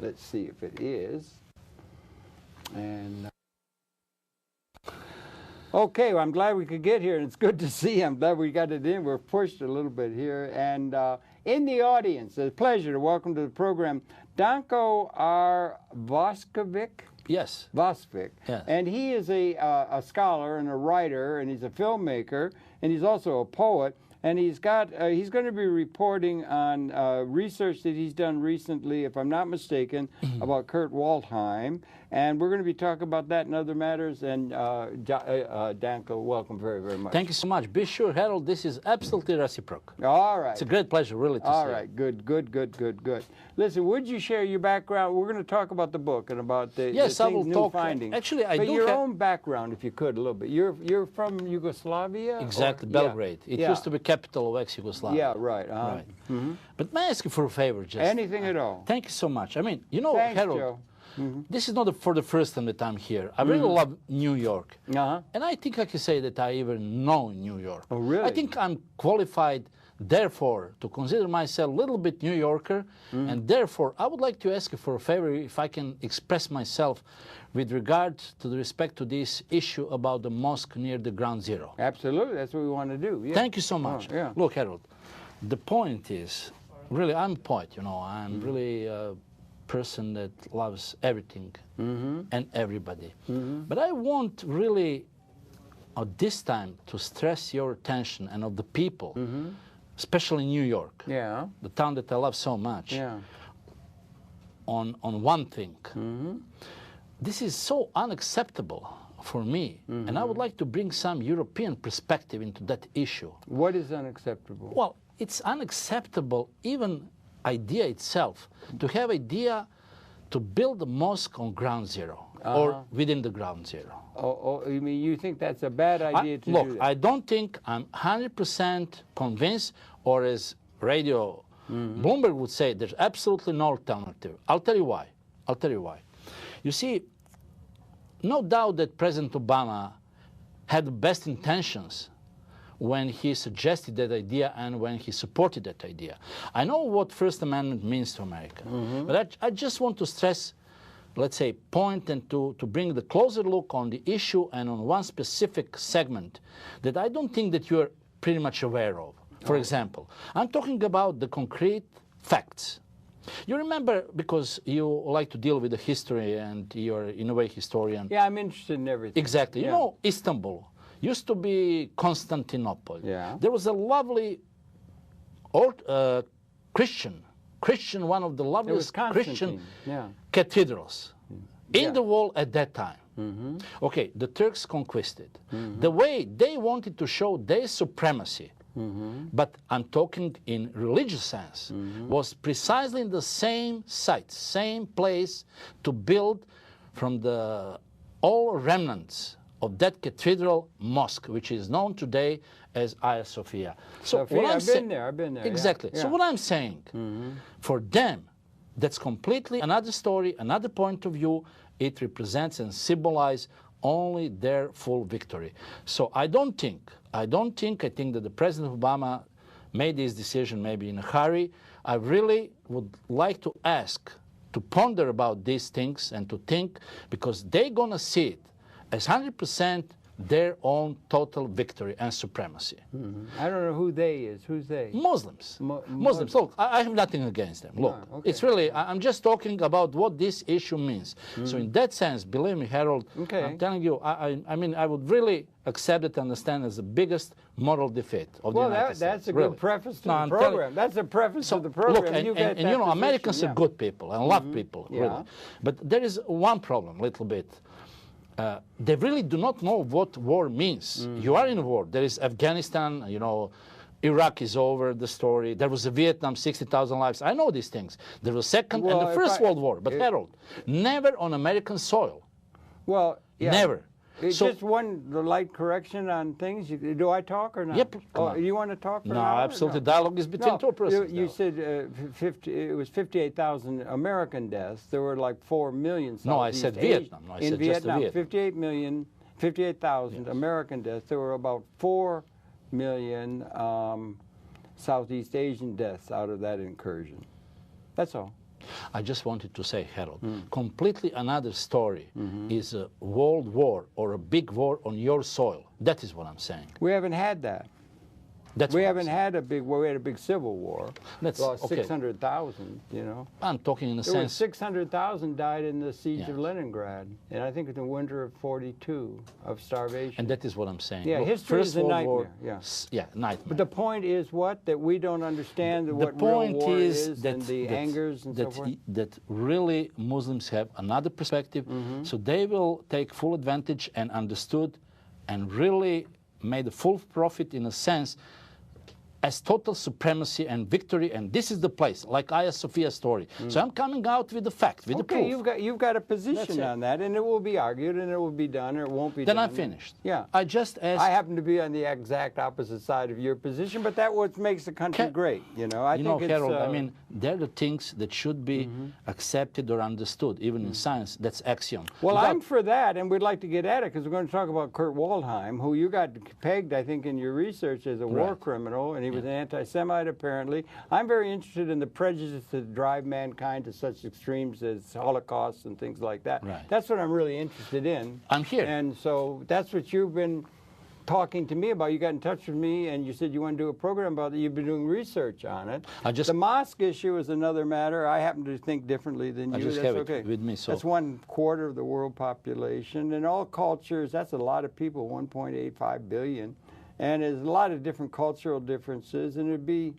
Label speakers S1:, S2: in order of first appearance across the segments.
S1: Let's see if it is. And okay, well, I'm glad we could get here, and it's good to see you. I'm glad we got it in. We're pushed a little bit here. And in the audience, it's a pleasure to welcome to the program Danko R Vasovic.
S2: Yes.
S1: Vasovic.
S2: Yes.
S1: And he is a scholar and a writer, and he's a filmmaker, and he's also a poet. And he's going to be reporting on research that he's done recently, if I'm not mistaken, about Kurt Waldheim. And we're going to be talking about that and other matters. And Danko, welcome very, very much.
S2: Thank you so much. Be sure, Harold, this is absolutely reciprocal.
S1: All right.
S2: It's a great pleasure, really, to see you.
S1: All right. Good. Listen, would you share your background? We're going to talk about the book and about the,
S2: yes,
S1: the
S2: I will
S1: new
S2: talk.
S1: findings.
S2: Actually, I
S1: but
S2: do
S1: your
S2: have
S1: own background, if you could, a little bit. You're from Yugoslavia?
S2: Exactly,
S1: or?
S2: Belgrade.
S1: Yeah.
S2: It
S1: Yeah.
S2: used to be capital of ex-Yugoslavia.
S1: Yeah, right.
S2: Right.
S1: Mm-hmm.
S2: But may I ask you for a favor, just
S1: Anything at all.
S2: Thank you so much. I mean, you know,
S1: Thanks,
S2: Harold,
S1: Joe.
S2: this is not for the first time that I'm here. I really love New York.
S1: Uh-huh.
S2: And I think I can say that I even know New York.
S1: Oh, really?
S2: I think I'm qualified, therefore, to consider myself a little bit New Yorker. And therefore, I would like to ask you for a favor if I can express myself with regard to the respect to this issue about the mosque near the ground zero.
S1: Absolutely. That's what we want to do. Yeah.
S2: Thank you so much.
S1: Oh, yeah.
S2: Look, Harold, the point is, really, I'm a poet, you know. I'm really a person that loves everything and everybody. But I want really, at this time, to stress your attention and of the people, especially New York,
S1: Yeah.
S2: the town that I love so much,
S1: Yeah.
S2: on one thing. This is so unacceptable for me, and I would like to bring some European perspective into that issue.
S1: What is unacceptable?
S2: Well, it's unacceptable, even idea itself, to have idea to build a mosque on ground zero or within the ground zero.
S1: Oh, you mean you think that's a bad idea to
S2: Look,
S1: do that?
S2: I don't think I'm 100% convinced, or as Radio Bloomberg would say, there's absolutely no alternative. I'll tell you why. You see, no doubt that President Obama had the best intentions when he suggested that idea and when he supported that idea. I know what First Amendment means to America, but I just want to stress, let's say, point and to bring the closer look on the issue and on one specific segment that I don't think that you're pretty much aware of. For example, I'm talking about the concrete facts. You remember, because you like to deal with the history and you're in a way historian.
S1: Yeah, I'm interested in everything.
S2: Exactly.
S1: Yeah.
S2: You know, Istanbul used to be Constantinople.
S1: Yeah.
S2: There was a lovely old Christian, one of the loveliest Christian cathedrals in the world at that time. Okay, the Turks conquisted. The way they wanted to show their supremacy, but I'm talking in religious sense, was precisely in the same site, same place, to build from the all remnants of that cathedral mosque, which is known today as Hagia Sophia. So
S1: Sophia,
S2: what
S1: I've been there.
S2: Exactly.
S1: Yeah.
S2: So what I'm saying, for them, that's completely another story, another point of view. It represents and symbolizes only their full victory. So I think that the President Obama made this decision maybe in a hurry. I really would like to ask to ponder about these things and to think, because they're going to see it as 100% their own total victory and supremacy.
S1: I don't know who they is. Who's they?
S2: Muslims. Muslims. Look, I have nothing against them. Look,
S1: okay.
S2: it's really, I'm just talking about what this issue means. So in that sense, believe me, Harold, I'm telling you, I mean, I would really accept it and understand as the biggest moral defeat of the United States.
S1: That's a
S2: really.
S1: good preface to the program. That's a preface to the program.
S2: Look, and you know, Americans are good people and love people, really. But there is one problem, little bit. They really do not know what war means. You are in a war. There is Afghanistan, you know, Iraq is over, the story. There was a Vietnam, 60,000 lives. I know these things. There was Second and the First World War. But Harold, never on American soil.
S1: Well, yeah.
S2: Never.
S1: It's just one light correction on things. Do I talk or not?
S2: Yep.
S1: You want to talk for
S2: no,
S1: an hour?
S2: absolutely. Dialogue is between two persons.
S1: You said it was 58,000 American deaths. There were like 4 million.
S2: No, I said Vietnam. No, I said
S1: Vietnam,
S2: just
S1: 58,000 American deaths. There were about 4 million Southeast Asian deaths out of that incursion. That's all.
S2: I just wanted to say, Harold, completely another story is a world war or a big war on your soil. That is what I'm saying.
S1: We haven't had that. We haven't had a big war. We had a big civil war.
S2: That's
S1: lost
S2: okay.
S1: 600,000, you know.
S2: I'm talking in the
S1: There was
S2: sense...
S1: 600,000 died in the siege
S2: Yes.
S1: of Leningrad, and I think in the winter of '42 of starvation.
S2: And that is what I'm saying.
S1: Yeah,
S2: Look,
S1: history
S2: First
S1: is a
S2: World
S1: nightmare.
S2: War,
S1: Yeah.
S2: Yeah, nightmare.
S1: But the point is what? That we don't understand what real
S2: point
S1: war
S2: is
S1: and the angers and so forth?
S2: that really Muslims have another perspective, so they will take full advantage and understood and really made a full profit in a sense as total supremacy and victory, and this is the place, like Hagia Sophia story. So I'm coming out with the fact, with the proof.
S1: You've got a position on that, and it will be argued, and it will be done, or it won't be
S2: Then
S1: done.
S2: I'm finished.
S1: Yeah.
S2: I just asked...
S1: I happen to be on the exact opposite side of your position, but that's what makes the country great, you know. I think it's,
S2: Harold, I mean, they're the things that should be accepted or understood, even in science. That's axiom.
S1: Well, I'm for that, and we'd like to get at it, because we're going to talk about Kurt Waldheim, who you got pegged, I think, in your research as a war criminal, and he was an anti-Semite, apparently. I'm very interested in the prejudice that drive mankind to such extremes as Holocaust and things like that.
S2: Right.
S1: That's what I'm really interested in.
S2: I'm here.
S1: And so that's what you've been talking to me about. You got in touch with me, and you said you want to do a program about it. You've been doing research on it. The mosque issue is another matter. I happen to think differently than you.
S2: Just
S1: that's
S2: have
S1: okay.
S2: it with me. So
S1: that's 1/4 of the world population. In all cultures, that's a lot of people, 1.85 billion. And there's a lot of different cultural differences. And it'd be,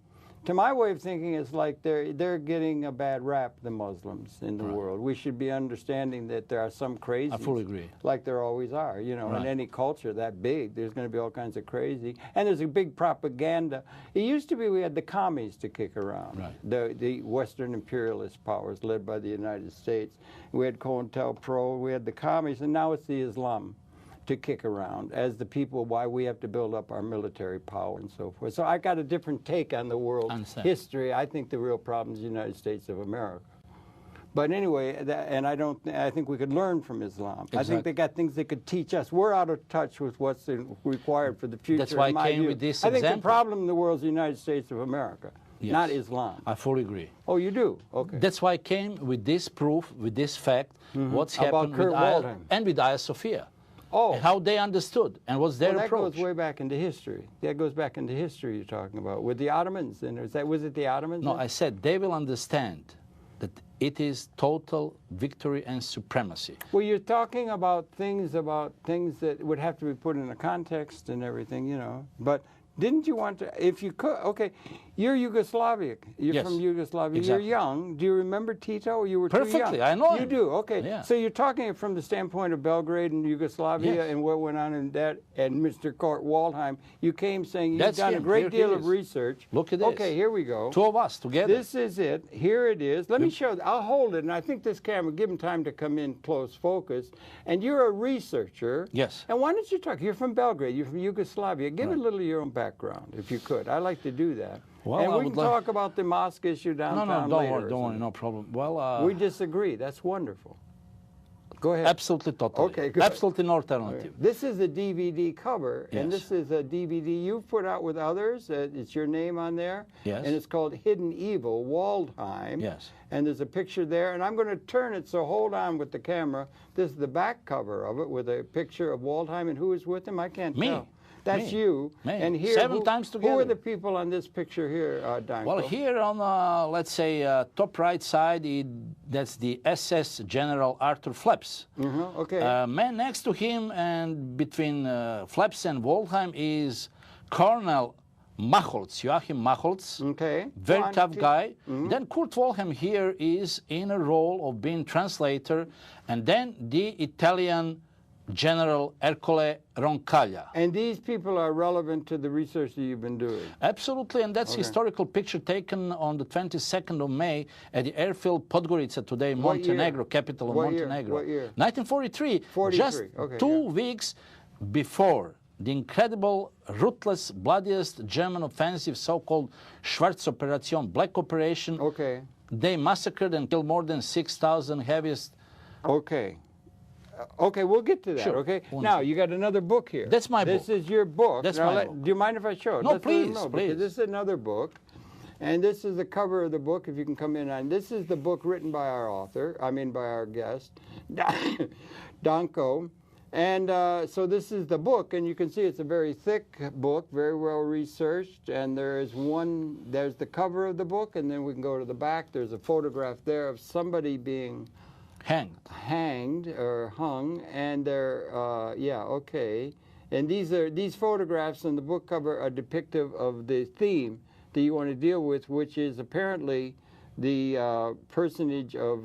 S1: to my way of thinking, it's like they're getting a bad rap, the Muslims in the world. We should be understanding that there are some crazies.
S2: I fully agree.
S1: Like there always are. You know, in any culture that big, there's going to be all kinds of crazy. And there's a big propaganda. It used to be we had the commies to kick around. The Western imperialist powers led by the United States. We had COINTELPRO, we had the commies, and now it's the Islam to kick around as the people why we have to build up our military power and so forth. So I got a different take on the world history. I think the real problem is the United States of America. But anyway, I think we could learn from Islam.
S2: Exactly.
S1: I think they got things they could teach us. We're out of touch with what's required for the future.
S2: That's why I came with this
S1: I think
S2: example.
S1: the problem in the world is the United States of America, not Islam.
S2: I fully agree.
S1: Oh, you do? Okay.
S2: That's why I came with this proof, with this fact, what's happened with
S1: Waldheim.
S2: and with Hagia Sophia.
S1: Oh.
S2: And how they understood and what's their approach.
S1: That goes way back into history. That goes back into history you're talking about. With the Ottomans, and was it the Ottomans?
S2: No, I said they will understand that it is total victory and supremacy.
S1: Well, you're talking about things that would have to be put in a context and everything, you know. But didn't you want to, if you could, okay, you're Yugoslavic. You're from Yugoslavia.
S2: Exactly.
S1: You're young. Do you remember Tito? You were
S2: Perfectly,
S1: too young.
S2: I know
S1: You
S2: him.
S1: do, okay.
S2: Yeah.
S1: So you're talking from the standpoint of Belgrade and Yugoslavia and what went on in that, and Mr. Kurt Waldheim. You came saying you've done a great deal of research.
S2: Look at this.
S1: Okay, here we go.
S2: Two of us together.
S1: This is it. Here it is. Let me show. I'll hold it, and I think this camera, give him time to come in close focus. And you're a researcher.
S2: Yes.
S1: And why don't you talk? You're from Belgrade. You're from Yugoslavia. Give it a little of your own background, if you could. I like to do that.
S2: Well,
S1: and we can talk about the mosque issue downtown later.
S2: Don't worry, no problem. Well,
S1: we disagree. That's wonderful. Go ahead.
S2: Absolutely, totally.
S1: Okay, good.
S2: Absolutely no alternative.
S1: This is a DVD cover, and this is a DVD you've put out with others. It's your name on there.
S2: Yes.
S1: And it's called Hidden Evil, Waldheim.
S2: Yes.
S1: And there's a picture there, and I'm going to turn it, so hold on with the camera. This is the back cover of it with a picture of Waldheim, and who is with him? I can't tell. That's you.
S2: Me.
S1: And here,
S2: 7 times together.
S1: Who are the people on this picture here, Danko?
S2: Well, here on, let's say, top right side, that's the SS General Arthur Fleps.
S1: Okay.
S2: Man next to him and between Fleps and Waldheim is Colonel Macholz, Joachim Macholz.
S1: Okay.
S2: Very tough guy. Then Kurt Waldheim here is in a role of being translator. And then the Italian General Ercole Roncaglia.
S1: And these people are relevant to the research that you've been doing?
S2: Absolutely, and that's historical picture taken on the 22nd of May at the airfield Podgorica today, Montenegro, capital of Montenegro.
S1: What year?
S2: 1943, just 2 weeks before the incredible, ruthless, bloodiest German offensive, so-called Schwarzoperation, Black Operation.
S1: Okay.
S2: They massacred and killed more than 6,000 heaviest.
S1: Okay. Okay, we'll get to that,
S2: Sure.
S1: okay? Now, you got another book here.
S2: That's my book.
S1: This is your book.
S2: That's
S1: now,
S2: my book.
S1: Do you mind if I show it?
S2: No,
S1: Let's let him
S2: please,
S1: know,
S2: please.
S1: because this is another book. And this is the cover of the book, if you can come in on. This is the book written by our author, by our guest, Danko. And so this is the book, and you can see it's a very thick book, very well researched. And there's the cover of the book, and then we can go to the back. There's a photograph there of somebody being hanged or hung, and they're, okay. And these photographs on the book cover are depictive of the theme that you want to deal with, which is apparently the personage of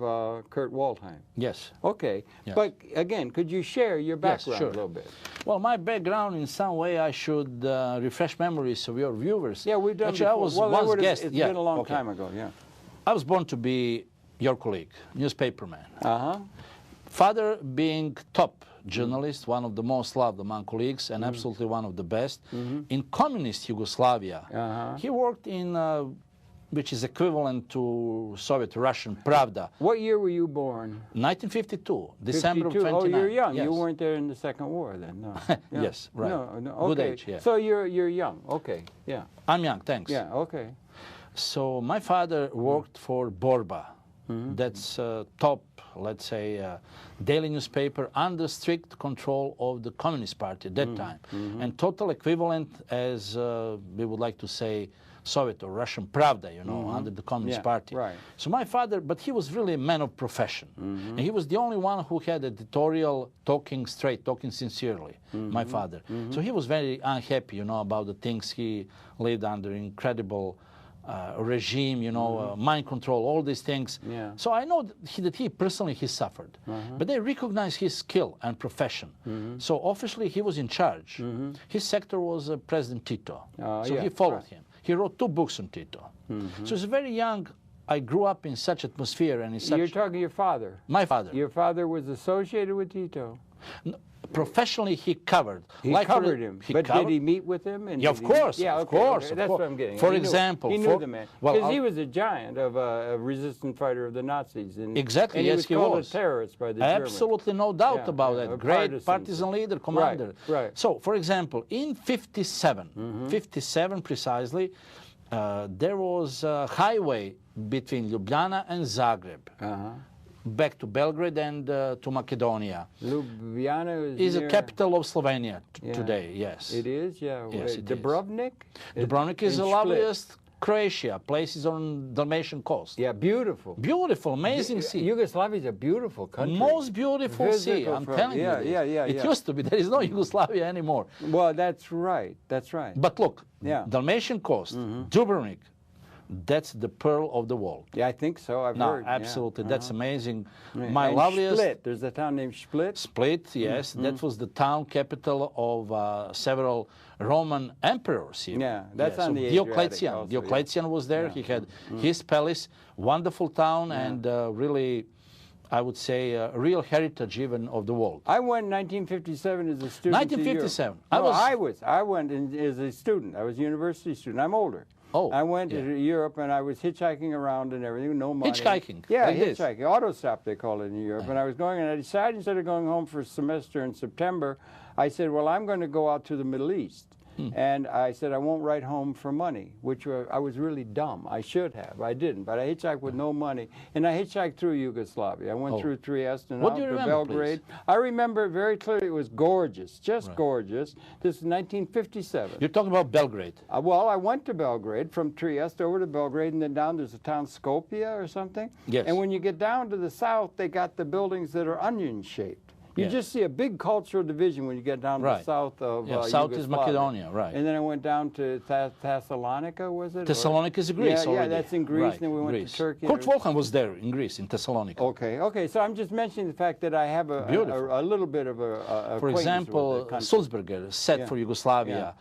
S1: Kurt Waldheim.
S2: Yes.
S1: Okay.
S2: Yes.
S1: But again, could you share your background
S2: sure.
S1: a little bit?
S2: Well, my background, in some way, I should refresh memories of your viewers.
S1: Yeah, we've done
S2: Actually,
S1: before.
S2: I was
S1: well,
S2: once guest.
S1: It's
S2: yeah.
S1: been a long
S2: okay.
S1: time ago, yeah.
S2: I was born to be your colleague, newspaperman.
S1: Uh-huh.
S2: Father being top journalist, one of the most loved among colleagues, and absolutely one of the best. In communist Yugoslavia, he worked in, which is equivalent to Soviet Russian Pravda.
S1: What year were you born?
S2: 1952, December of 29.
S1: Oh, you're young.
S2: Yes.
S1: You weren't there in the Second War then, no. Yeah.
S2: Yes, right.
S1: No,
S2: Good
S1: okay.
S2: age, yeah.
S1: So you're young, okay, yeah.
S2: I'm young, thanks.
S1: Yeah, okay.
S2: So my father worked for Borba. That's top, let's say, daily newspaper under strict control of the Communist Party at that time. And total equivalent, as we would like to say, Soviet or Russian Pravda, you know, under the Communist Party.
S1: Right.
S2: So my father, but he was really a man of profession. And he was the only one who had editorial talking straight, talking sincerely, my father. So he was very unhappy, you know, about the things he lived under, incredible regime, you know, mind control, all these things.
S1: Yeah.
S2: So I know that he personally suffered, but they recognized his skill and profession. So officially he was in charge. His sector was President Tito. So he followed him. He wrote 2 books on Tito. So he's very young. I grew up in such atmosphere and in such...
S1: You're talking your father?
S2: My father.
S1: Your father was associated with Tito?
S2: No, professionally, he covered.
S1: He covered him. But did he meet with him? And
S2: yeah, of course.
S1: Yeah,
S2: of course.
S1: Okay. That's what I'm getting.
S2: For example,
S1: he knew the man.
S2: Well,
S1: because he was a giant of a resistant fighter of the Nazis. And,
S2: exactly.
S1: And
S2: yes,
S1: he was called a terrorist by the Germans.
S2: Absolutely no doubt about that. Great partisan leader, commander.
S1: Right.
S2: So, for example, in 57, 57 precisely, there was a highway between Ljubljana and Zagreb. Back to Belgrade and to Macedonia.
S1: Ljubljana
S2: is a capital of Slovenia today, yes.
S1: It is, yeah.
S2: Yes, it
S1: Dubrovnik?
S2: Dubrovnik is the loveliest Croatia, places on Dalmatian coast.
S1: Yeah, beautiful.
S2: Beautiful, amazing sea.
S1: Yugoslavia is a beautiful country.
S2: Most beautiful sea, I'm telling you. It used to be. There is no Yugoslavia anymore.
S1: Well, that's right. That's right.
S2: But look, Dalmatian coast, Dubrovnik, that's the pearl of the world.
S1: Yeah, I think so. I've heard.
S2: Absolutely. That's amazing.
S1: My loveliest... Split. There's a town named Split.
S2: Split, yes. That was the town capital of several Roman emperors. Even.
S1: Yeah, that's on the
S2: Diocletian.
S1: Also,
S2: Diocletian was there. He had his palace. Wonderful town and really... I would say, a real heritage even of the world.
S1: I went in 1957 as a student.
S2: 1957.
S1: I went as a student. I was a university student. I'm older.
S2: Oh,
S1: I went to Europe and I was hitchhiking around and everything, no money.
S2: Hitchhiking?
S1: Yeah, like hitchhiking. Auto stop, they call it in Europe. And I was going, and I decided instead of going home for a semester in September, I said, well, I'm going to go out to the Middle East. And I said, I won't write home for money, which I was really dumb. I should have. I didn't. But I hitchhiked with no money. And I hitchhiked through Yugoslavia. I went through Trieste and out to Belgrade. Please? I remember it very clearly. It was gorgeous, just gorgeous. This is 1957.
S2: You're talking about Belgrade?
S1: Well, I went to Belgrade, from Trieste over to Belgrade, and then down there's a town, Skopje or something.
S2: Yes.
S1: And when you get down to the south, they got the buildings that are onion-shaped. You just see a big cultural division when you get down to the south of
S2: south is Macedonia, right.
S1: And then I went down to Thessalonica, was it?
S2: Thessalonica is Greece already.
S1: Yeah, that's in Greece, and then we went to Turkey.
S2: Kurt Waldheim was there in Greece, in Thessalonica.
S1: Okay, so I'm just mentioning the fact that I have a little bit of a
S2: For example, Sulzberger said for Yugoslavia,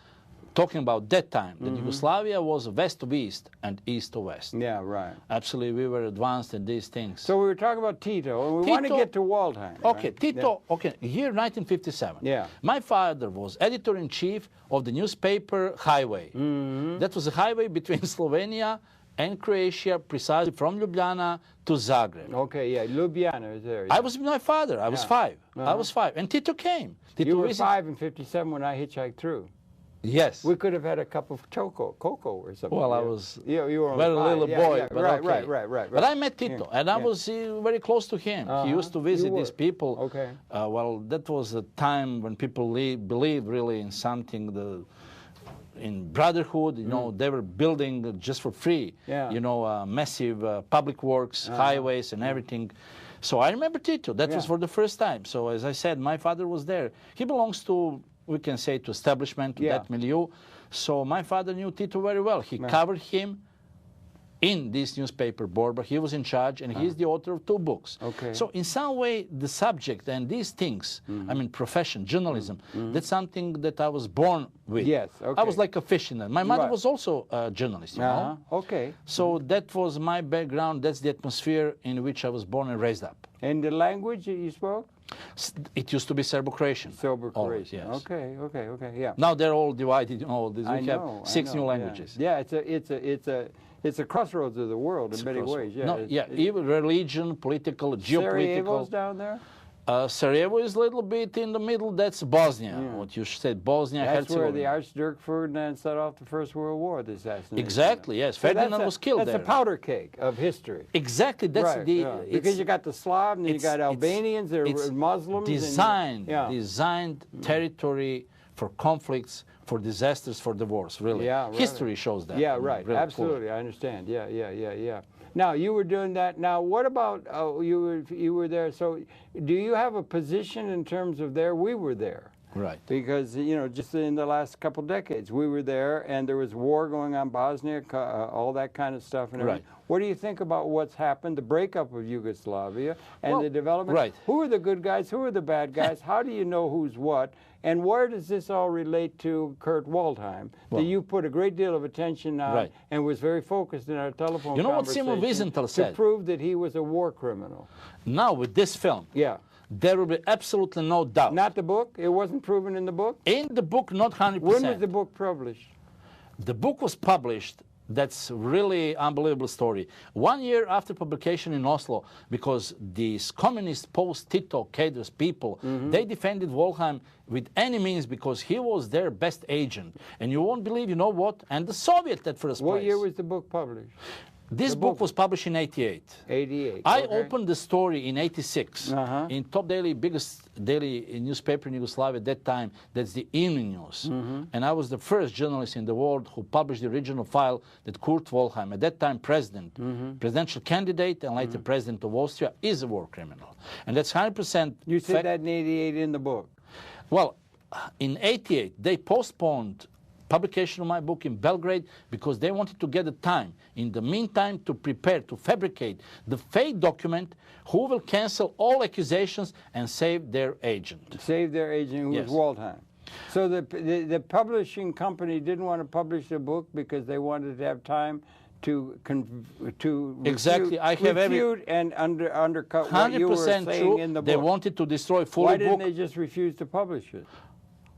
S2: talking about that time, that Yugoslavia was west of east and east of west.
S1: Yeah, right.
S2: Absolutely, we were advanced in these things.
S1: So we were talking about Tito, and we want to get to Waldheim.
S2: Okay,
S1: right?
S2: Tito, year 1957.
S1: Yeah.
S2: My father was editor-in-chief of the newspaper Highway. That was a highway between Slovenia and Croatia, precisely from Ljubljana to Zagreb.
S1: Okay, Ljubljana is there.
S2: I was with my father. I was 5. I was 5. And Tito came.
S1: You were 5 in 57 when I hitchhiked through.
S2: Yes.
S1: We could have had a cup of cocoa or something.
S2: Well, I
S1: yeah.
S2: was
S1: You were only
S2: very
S1: 5.
S2: little
S1: Yeah,
S2: boy,
S1: yeah.
S2: but
S1: right,
S2: okay.
S1: right.
S2: But I met Tito, and I
S1: Yeah.
S2: was very close to him. He used to visit these people.
S1: Okay.
S2: Well, that was a time when people believed really in something, in brotherhood. You know, they were building just for free.
S1: Yeah.
S2: You know, massive public works, highways, and everything. So I remember Tito. That was for the first time. So as I said, my father was there. He belongs to, we can say, to establishment, to that milieu. So my father knew Tito very well. He covered him in this newspaper board, but he was in charge, and he's the author of 2 books.
S1: Okay.
S2: So in some way, the subject and these things, I mean, profession, journalism, that's something that I was born with.
S1: Yes, okay.
S2: I was like a fish in that. My mother was also a journalist, you know.
S1: Okay.
S2: So that was my background. That's the atmosphere in which I was born and raised up.
S1: And the language that you spoke?
S2: It used to be Serbo-Croatian.
S1: Serbo-Croatian.
S2: Yes.
S1: Okay, yeah.
S2: Now they're all divided. You know, we
S1: I
S2: have
S1: know,
S2: 6 new languages.
S1: Yeah, it's a crossroads of the world in many ways. Yeah.
S2: No, even religion, political, geopolitical.
S1: Sarajevo's down there?
S2: Sarajevo is a little bit in the middle. That's Bosnia. What you said, Bosnia,
S1: That's
S2: Herzegovina.
S1: where the Archduke Ferdinand set off the First World War, the assassination.
S2: Exactly, yes.
S1: So
S2: Ferdinand was killed there.
S1: That's a powder cake of history.
S2: Exactly, that's
S1: Because you got the Slav, and then you got Albanians, they're Muslims.
S2: Designed territory for conflicts, for disasters, for the wars, really.
S1: Yeah, right.
S2: History shows that.
S1: Yeah,
S2: I mean,
S1: right.
S2: really
S1: Absolutely, I understand. Yeah. Now, you were doing that. Now, what about, you were there, so do you have a position in terms of there? We were there.
S2: Right.
S1: Because, you know, just in the last couple decades, we were there, and there was war going on, Bosnia, all that kind of stuff. And everything. What do you think about what's happened, the breakup of Yugoslavia, and the development?
S2: Right.
S1: Who are the good guys? Who are the bad guys? How do you know who's what? And where does this all relate to Kurt Waldheim, that you put a great deal of attention on and was very focused in our telephone
S2: You know what Simon Wiesenthal said?
S1: to prove that he was a war criminal.
S2: Now, with this film, there will be absolutely no doubt.
S1: Not the book? It wasn't proven in the book?
S2: In the book, not 100%.
S1: When was the book published?
S2: The book was published. That's really unbelievable story. 1 year after publication in Oslo, because these communist post-Tito cadres people, they defended Waldheim with any means because he was their best agent. And you won't believe, you know what? And the Soviet at first place.
S1: What year was the book published?
S2: This book was published in 88.
S1: 88.
S2: I opened the story in 86 in top daily, biggest daily newspaper in Yugoslavia at that time. That's the Evening News. And I was the first journalist in the world who published the original file that Kurt Waldheim, at that time presidential candidate and later president of Austria, is a war criminal. And that's 100%.
S1: You said that in 88 in the book.
S2: Well, in 88, they postponed publication of my book in Belgrade because they wanted to get the time, in the meantime, to prepare, to fabricate the fake document who will cancel all accusations and save their agent.
S1: Save their agent, who was Waldheim. So the publishing company didn't want to publish the book because they wanted to have time to
S2: exactly. I have
S1: refute and undercut what you were saying
S2: true.
S1: In the book.
S2: They wanted to destroy fully
S1: Why didn't they just refuse to publish it?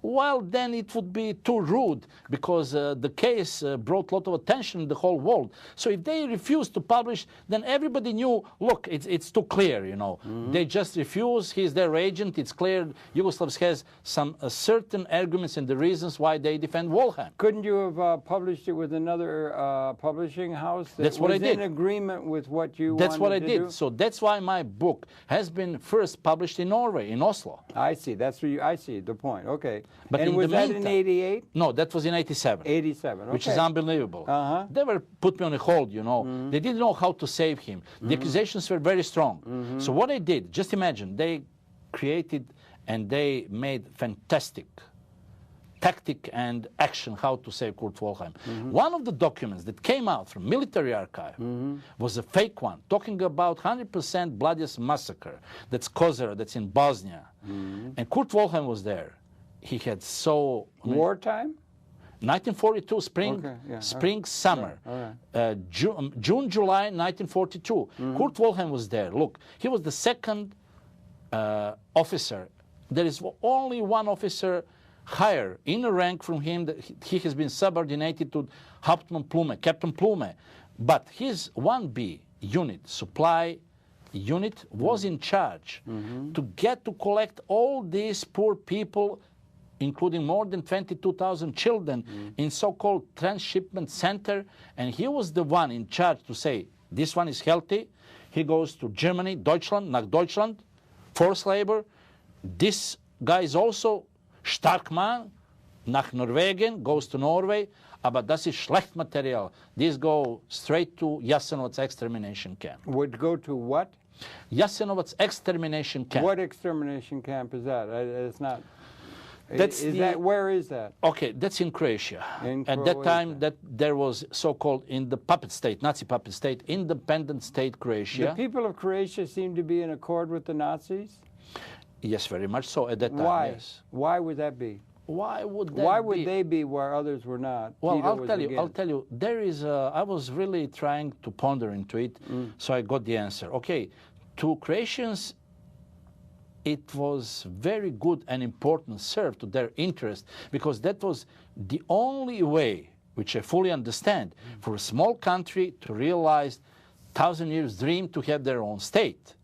S2: Well, then it would be too rude because the case brought a lot of attention in the whole world. So if they refused to publish, then everybody knew, look, it's too clear, you know. They just refuse, he's their agent, it's clear. Yugoslavs has some certain arguments and the reasons why they defend Waldheim.
S1: Couldn't you have published it with another publishing house that
S2: that's what
S1: was
S2: I did.
S1: in agreement with what you
S2: That's what I
S1: wanted to
S2: did.
S1: do?
S2: So that's why my book has been first published in Norway, in Oslo.
S1: I see. That's where I see the point. Okay.
S2: But
S1: and
S2: in
S1: was
S2: the
S1: that
S2: meantime,
S1: in 88?
S2: No, that was in 87.
S1: 87, okay.
S2: Which is unbelievable. They were put me on a hold, you know. They didn't know how to save him. The accusations were very strong. So what I did, just imagine, they created and they made fantastic tactic and action how to save Kurt Waldheim. One of the documents that came out from military archive was a fake one, talking about 100% bloodiest massacre. That's Kozara, that's in Bosnia. And Kurt Waldheim was there. He had so...
S1: Wartime?
S2: 1942, spring, summer. June, July, 1942. Kurt Waldheim was there. Look, he was the second officer. There is only one officer higher in a rank from him. That he has been subordinated to Hauptmann Plume, Captain Plume. But his 1B unit, supply unit, was in charge to collect all these poor people including more than 22,000 children in so-called transshipment center, and he was the one in charge to say, this one is healthy. He goes to Germany, Deutschland, nach Deutschland, forced labor. This guy is also stark man, nach Norwegen, goes to Norway, but das ist schlecht Material. These go straight to Jasenovic's extermination camp.
S1: Would go to what?
S2: Jasenovic's extermination camp.
S1: What extermination camp is that? It's not. Where is that?
S2: Okay, that's in Croatia.
S1: At
S2: that time, there was so-called in the puppet state, Nazi puppet state, independent state Croatia.
S1: The people of Croatia seem to be in accord with the Nazis?
S2: Yes, very much so at that time.
S1: Why?
S2: Yes.
S1: Why would that be?
S2: Why would that
S1: Why
S2: be?
S1: would they be where others were not?
S2: Well,
S1: Tito
S2: I'll tell you. There is. I was really trying to ponder into it, so I got the answer. Okay, to Croatians, it was very good and important serve to their interest, because that was the only way, which I fully understand, for a small country to realize 1,000 years dream to have their own state.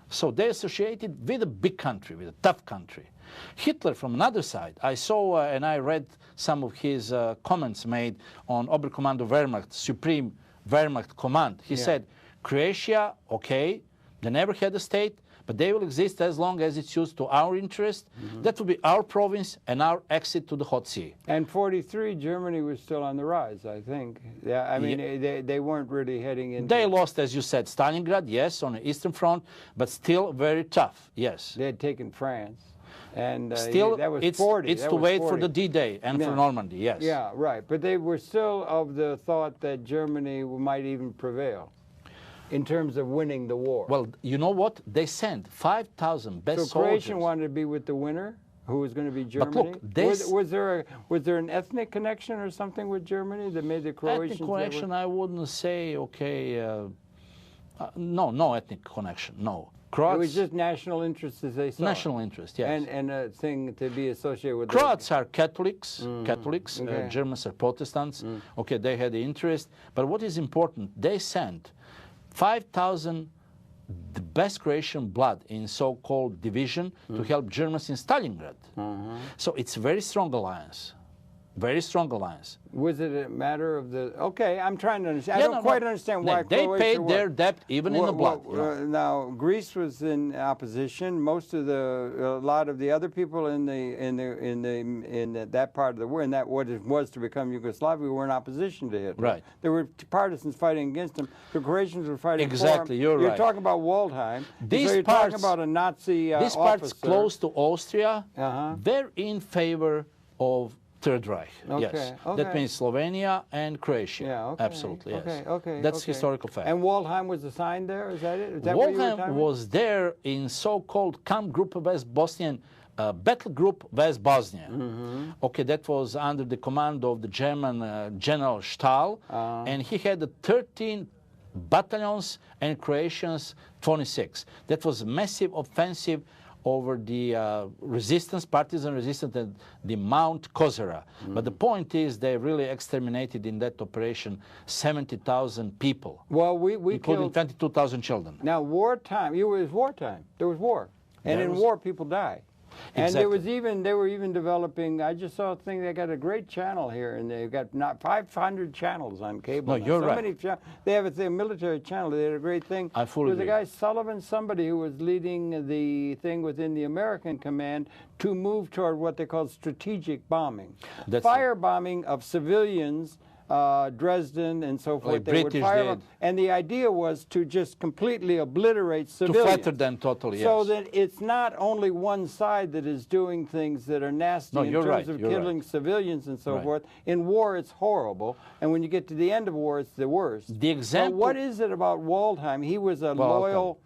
S2: So they associated with a big country, with a tough country. Hitler, from another side, I saw and I read some of his comments made on Oberkommando Wehrmacht, Supreme Wehrmacht Command. He said, Croatia, okay, they never had a state, but they will exist as long as it's used to our interest. That will be our province and our exit to the hot sea.
S1: And 43, Germany was still on the rise, I think. Yeah, I mean, they weren't really heading into...
S2: They lost, as you said, Stalingrad, yes, on the Eastern Front, but still very tough, yes.
S1: They had taken France. And
S2: still,
S1: that was
S2: it's
S1: 40.
S2: It's to wait for the D-Day and for Normandy, yes.
S1: Yeah, right. But they were still of the thought that Germany might even prevail in terms of winning the war.
S2: Well, you know what? They sent 5,000 best soldiers.
S1: So Croatian wanted to be with the winner, who was going to be Germany?
S2: But look,
S1: was there an ethnic connection or something with Germany that made the Croatians...
S2: Ethnic connection, I wouldn't say, okay... no ethnic connection, no. Croats,
S1: it was just national interest, as they saw.
S2: National interest, yes.
S1: And a thing to be associated with...
S2: Croats are Catholics, Germans are Protestants. Okay, they had the interest. But what is important, they sent 5,000 the best Croatian blood in so-called division to help Germans in Stalingrad. So it's a very strong alliance. Very strong alliance.
S1: Was it a matter of the... Okay, I'm trying to understand. I don't quite understand why
S2: they paid their debt even in the blood.
S1: Now, Greece was in opposition. Most of a lot of the other people in that part of the world, in that what it was to become Yugoslavia, were in opposition to Hitler.
S2: Right.
S1: There were partisans fighting against him. The Croatians were fighting for him.
S2: Exactly, you're right.
S1: You're talking about Waldheim. So you're talking about a Nazi
S2: These parts close to Austria, they're in favor of Third Reich, yes. That means Slovenia and Croatia.
S1: Yeah,
S2: absolutely, yes.
S1: Okay,
S2: That's historical fact.
S1: And Waldheim was assigned there, is that it? Is that
S2: Waldheim was there in so-called Camp Group West Bosnian, Battle Group West Bosnia. Okay, that was under the command of the German General Stahl, and he had 13 battalions and Croatians 26. That was a massive offensive over the resistance, partisan resistance, and the Mount Kozara. But the point is they really exterminated in that operation 70,000 people.
S1: Well,
S2: including
S1: killed
S2: 22,000 children.
S1: Now, wartime, it was wartime. There was war. And in war, people die. And
S2: Exactly.
S1: they were even developing, I just saw a thing, they got a great channel here, and they've got not 500 channels on cable.
S2: No, you're right.
S1: Many they have a military channel, they had a great thing.
S2: I fully agree.
S1: There was a guy, Sullivan, somebody who was leading the thing within the American command to move toward what they call strategic bombing. Firebombing of civilians, Dresden and so forth.
S2: Like
S1: they would fire, and the idea was to just completely obliterate civilians.
S2: To flatter them totally, yes.
S1: So that it's not only one side that is doing things that are nasty in terms of killing civilians and so forth. In war, it's horrible. And when you get to the end of war, it's the worst.
S2: The example...
S1: But what is it about Waldheim? He was a loyal...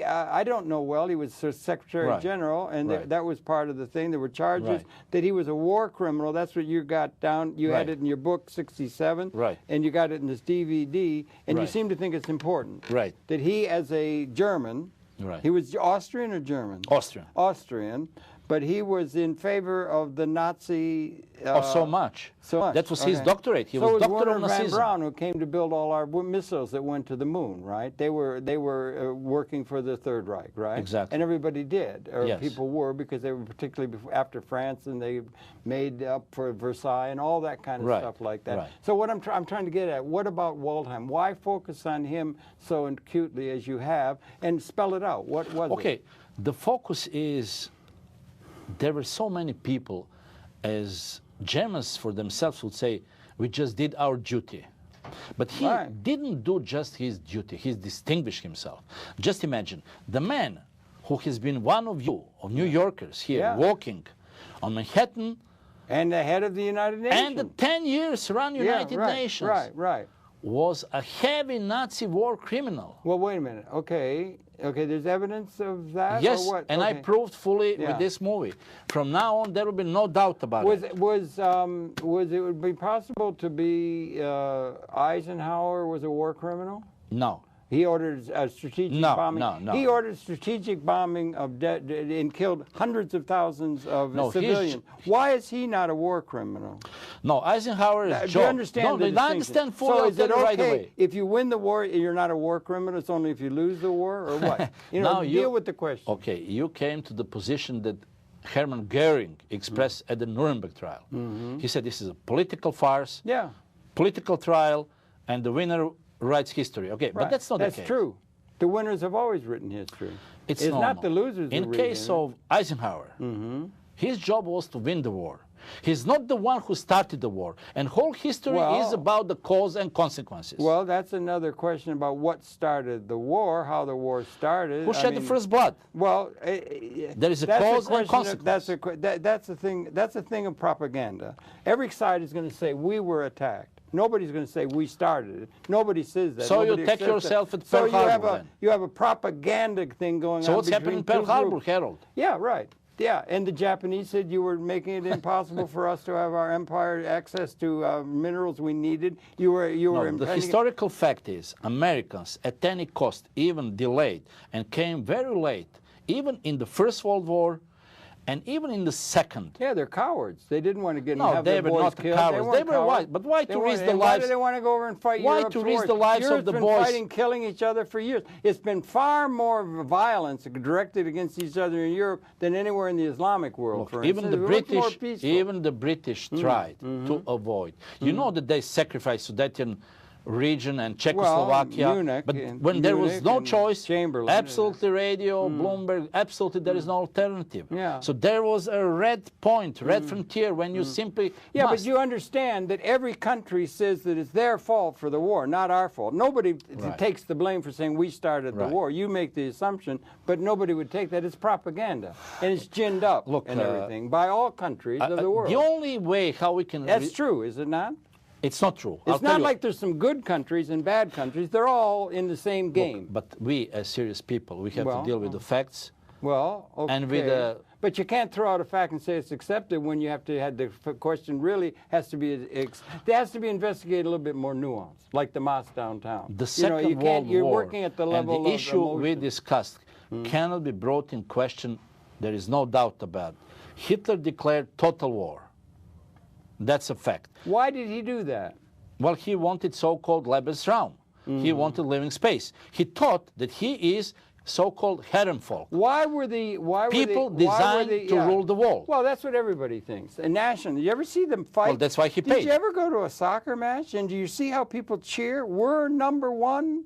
S1: I don't know well. He was Secretary General, and that was part of the thing. There were charges that he was a war criminal. That's what you got down. You had it in your book, 67, and you got it in this DVD, and you seem to think it's important that he, as a German, he was Austrian or German?
S2: Austrian.
S1: Austrian, but he was in favor of the Nazi.
S2: So much.
S1: So much.
S2: That was his
S1: Okay.
S2: doctorate. He
S1: So
S2: was doctor
S1: Werner
S2: of
S1: von
S2: Nazism.
S1: Braun, who came to build all our missiles that went to the moon, right? They were working for the Third Reich, right?
S2: Exactly.
S1: And everybody did, or
S2: Yes.
S1: people were, because they were particularly after France, and they made up for Versailles and all that kind of
S2: Right.
S1: stuff like that.
S2: Right.
S1: So what I'm trying to get at, what about Waldheim? Why focus on him so acutely as you have, and spell it out? What was it?
S2: Okay, the focus is there were so many people, as Germans for themselves would say, we just did our duty. But he
S1: Right.
S2: didn't do just his duty, he distinguished himself. Just imagine, the man who has been one of you, of New Yorkers here,
S1: Yeah.
S2: walking on Manhattan,
S1: And the head of the United Nations.
S2: and the 10 years run United
S1: right,
S2: Nations,
S1: Right.
S2: was a heavy Nazi war criminal.
S1: Well, wait a minute. Okay, there's evidence of that?
S2: Yes,
S1: or what?
S2: and I
S1: Okay.
S2: proved fully
S1: Yeah.
S2: with this movie. From now on, there will be no doubt about it.
S1: Was it would be possible to be Eisenhower was a war criminal?
S2: No.
S1: He ordered a strategic
S2: No,
S1: bombing.
S2: no.
S1: He ordered strategic bombing of and killed hundreds of thousands of
S2: No,
S1: civilians. Why is he not a war criminal?
S2: No, Eisenhower's
S1: Do
S2: job.
S1: you understand
S2: No,
S1: the
S2: I
S1: distinction?
S2: understand fully.
S1: So
S2: I'll
S1: is
S2: tell
S1: it
S2: you
S1: okay
S2: right away.
S1: if you win the war, you're not a war criminal? It's only if you lose the war, or what? You know,
S2: Now you-
S1: deal with the question.
S2: Okay, you came to the position that Hermann Goering expressed at the Nuremberg trial. He said this is a political farce,
S1: Yeah,
S2: political trial, and the winner writes history. Okay, but
S1: right.
S2: that's not
S1: That's
S2: the case.
S1: true. The winners have always written history.
S2: It's
S1: not
S2: normal.
S1: the losers.
S2: In
S1: who
S2: case
S1: read it.
S2: of Eisenhower, his job was to win the war. He's not the one who started the war. And whole history
S1: Well-
S2: is about the cause and consequences.
S1: Well, that's another question about what started the war, how the war started.
S2: Who shed the first blood?
S1: Well,
S2: There is a
S1: that's
S2: cause and
S1: question
S2: consequence.
S1: That's the thing. That's a thing of propaganda. Every side is going to say we were attacked. Nobody's going to say we started it. Nobody says that.
S2: So you
S1: Nobody
S2: attack
S1: accepts that.
S2: yourself at
S1: So
S2: Pearl
S1: you have
S2: Harbor, then.
S1: you have a propaganda thing going
S2: So
S1: on.
S2: what's happening in
S1: between
S2: Pearl
S1: two
S2: Harbor,
S1: groups.
S2: Harold?
S1: Yeah, right. Yeah, and the Japanese said you were making it impossible for us to have our empire access to minerals we needed. You were
S2: No, the
S1: impending-
S2: historical fact is Americans, at any cost, even delayed and came very late, even in the First World War and even in the Second.
S1: Yeah, they're cowards. They didn't want to get
S2: No,
S1: have
S2: they
S1: their
S2: were
S1: boys
S2: not
S1: killed.
S2: cowards.
S1: weren't
S2: They were
S1: cowards.
S2: wise. But why
S1: They
S2: to
S1: weren't.
S2: risk the
S1: And why
S2: lives-
S1: do they want to go over and fight
S2: Why
S1: Europe's
S2: to risk
S1: wars?
S2: the lives of
S1: Europe's
S2: the
S1: been
S2: boys?
S1: fighting, killing each other for years. It's been far more violence directed against each other in Europe than anywhere in the Islamic world.
S2: Look,
S1: for
S2: even
S1: instance.
S2: the
S1: It was much more
S2: British,
S1: peaceful.
S2: even the British tried to avoid. You know that they sacrificed Sudetian region and Czechoslovakia,
S1: Munich
S2: but
S1: and-
S2: when there was
S1: Munich
S2: no
S1: and
S2: choice,
S1: Chamberlain.
S2: absolutely radio, Bloomberg, absolutely there is no alternative.
S1: Yeah.
S2: So there was a red point, red frontier when you simply
S1: Yeah,
S2: must.
S1: but you understand that every country says that it's their fault for the war, not our fault. Nobody
S2: Right.
S1: takes the blame for saying we started the
S2: Right.
S1: war. You make the assumption, but nobody would take that. It's propaganda, and it's ginned up
S2: Look,
S1: and everything by all countries of the world.
S2: The only way how we can
S1: That's true, is it not?
S2: it's not true. I'll
S1: It's
S2: tell
S1: not
S2: you.
S1: like there's some good countries and bad countries. They're all in the same game.
S2: But we, as serious people, we have
S1: Well,
S2: to deal with the facts.
S1: Well, okay.
S2: And with
S1: but you can't throw out a fact and say it's accepted when you have to have the question really has to be there has to be investigated a little bit more nuance, like the mosque downtown.
S2: The Second
S1: you
S2: World
S1: you're
S2: War
S1: working at the level
S2: and the
S1: of
S2: issue we
S1: emotion.
S2: discussed cannot be brought in question. There is no doubt about it. Hitler declared total war. That's a fact.
S1: Why did he do that?
S2: Well, he wanted so-called Lebensraum. He wanted living space. He thought that he is so-called Herrenvolk.
S1: Why were
S2: People designed to rule the world.
S1: Well, that's what everybody thinks. A national. You ever see them fight?
S2: Well, that's why he
S1: Did
S2: paid.
S1: you ever go to a soccer match and do you see how people cheer? We're number one.